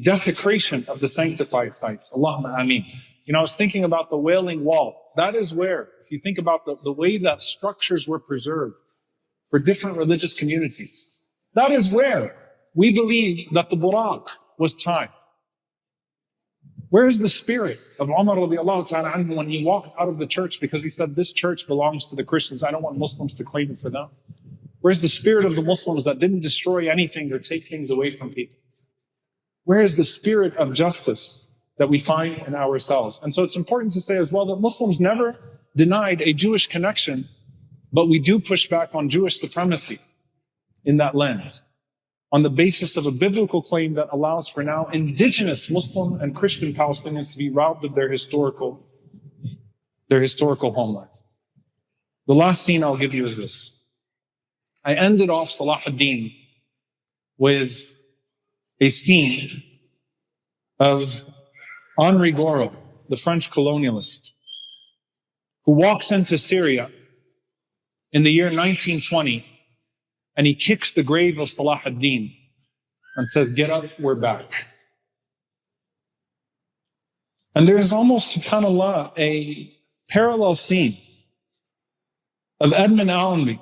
desecration of the sanctified sites. Allahumma ameen. You know, I was thinking about the Wailing Wall. That is where, if you think about the way that structures were preserved for different religious communities, that is where we believe that the Buraq was tied. Where is the spirit of Umar radiallahu ta'ala anhu when he walked out of the church because he said, this church belongs to the Christians, I don't want Muslims to claim it for them? Where's the spirit of the Muslims that didn't destroy anything or take things away from people? Where is the spirit of justice that we find in ourselves? And so it's important to say as well that Muslims never denied a Jewish connection, but we do push back on Jewish supremacy in that land on the basis of a biblical claim that allows for now indigenous Muslim and Christian Palestinians to be robbed of their historical homeland. The last scene I'll give you is this. I ended off Salahuddin with a scene of Henri Gouraud, the French colonialist, who walks into Syria in the year 1920, and he kicks the grave of Salahuddin and says, get up, we're back. And there is almost, subhanAllah, a parallel scene of Edmund Allenby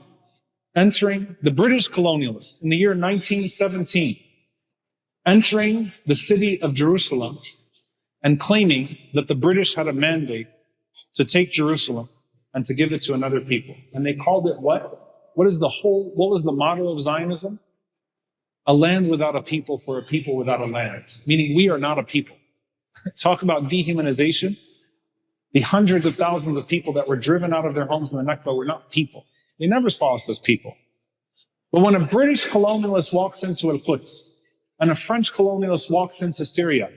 entering the British colonialists in the year 1917, entering the city of Jerusalem and claiming that the British had a mandate to take Jerusalem and to give it to another people. And they called it what? What was the motto of Zionism? A land without a people for a people without a land. Meaning we are not a people. Talk about dehumanization. The hundreds of thousands of people that were driven out of their homes in the Nakba were not people. They never saw us as people. But when a British colonialist walks into Al-Quds and a French colonialist walks into Syria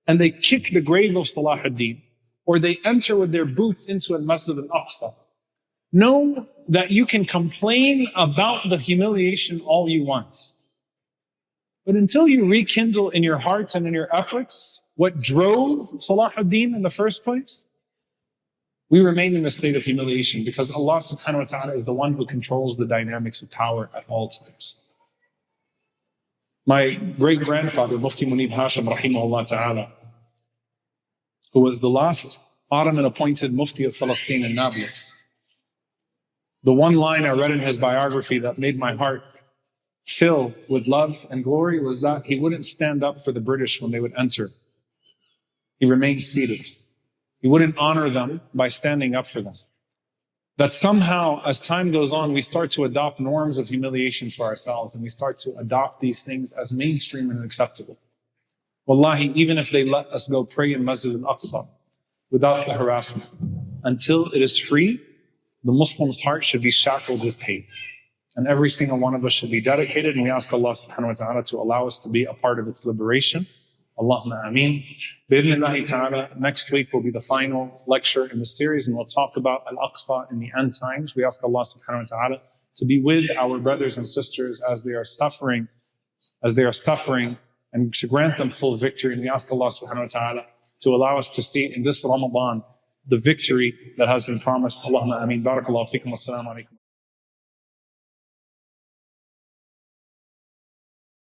and they kick the grave of Salahuddin, or they enter with their boots into Al-Masjid Al-Aqsa, know that you can complain about the humiliation all you want. But until you rekindle in your heart and in your efforts what drove Salahuddin in the first place, we remain in a state of humiliation because Allah subhanahu wa ta'ala is the one who controls the dynamics of power at all times. My great-grandfather, Mufti Munib Hashim, rahimahullah ta'ala, who was the last Ottoman-appointed Mufti of Palestine and Nablus, the one line I read in his biography that made my heart fill with love and glory was that he wouldn't stand up for the British when they would enter. He remained seated. He wouldn't honor them by standing up for them. That somehow, as time goes on, we start to adopt norms of humiliation for ourselves, and we start to adopt these things as mainstream and acceptable. Wallahi, even if they let us go pray in Masjid Al-Aqsa without the harassment, until it is free, the Muslim's heart should be shackled with pain. And every single one of us should be dedicated, and we ask Allah subhanahu wa ta'ala to allow us to be a part of its liberation. Allahumma ameen. Bi-idhnillahi ta'ala, next week will be the final lecture in the series, and we'll talk about Al-Aqsa in the end times. We ask Allah subhanahu wa ta'ala to be with our brothers and sisters as they are suffering, and to grant them full victory. And we ask Allah subhanahu wa ta'ala to allow us to see in this Ramadan the victory that has been promised. Allahumma ameen. Barakallahu feekum. Wassalamu alaikum.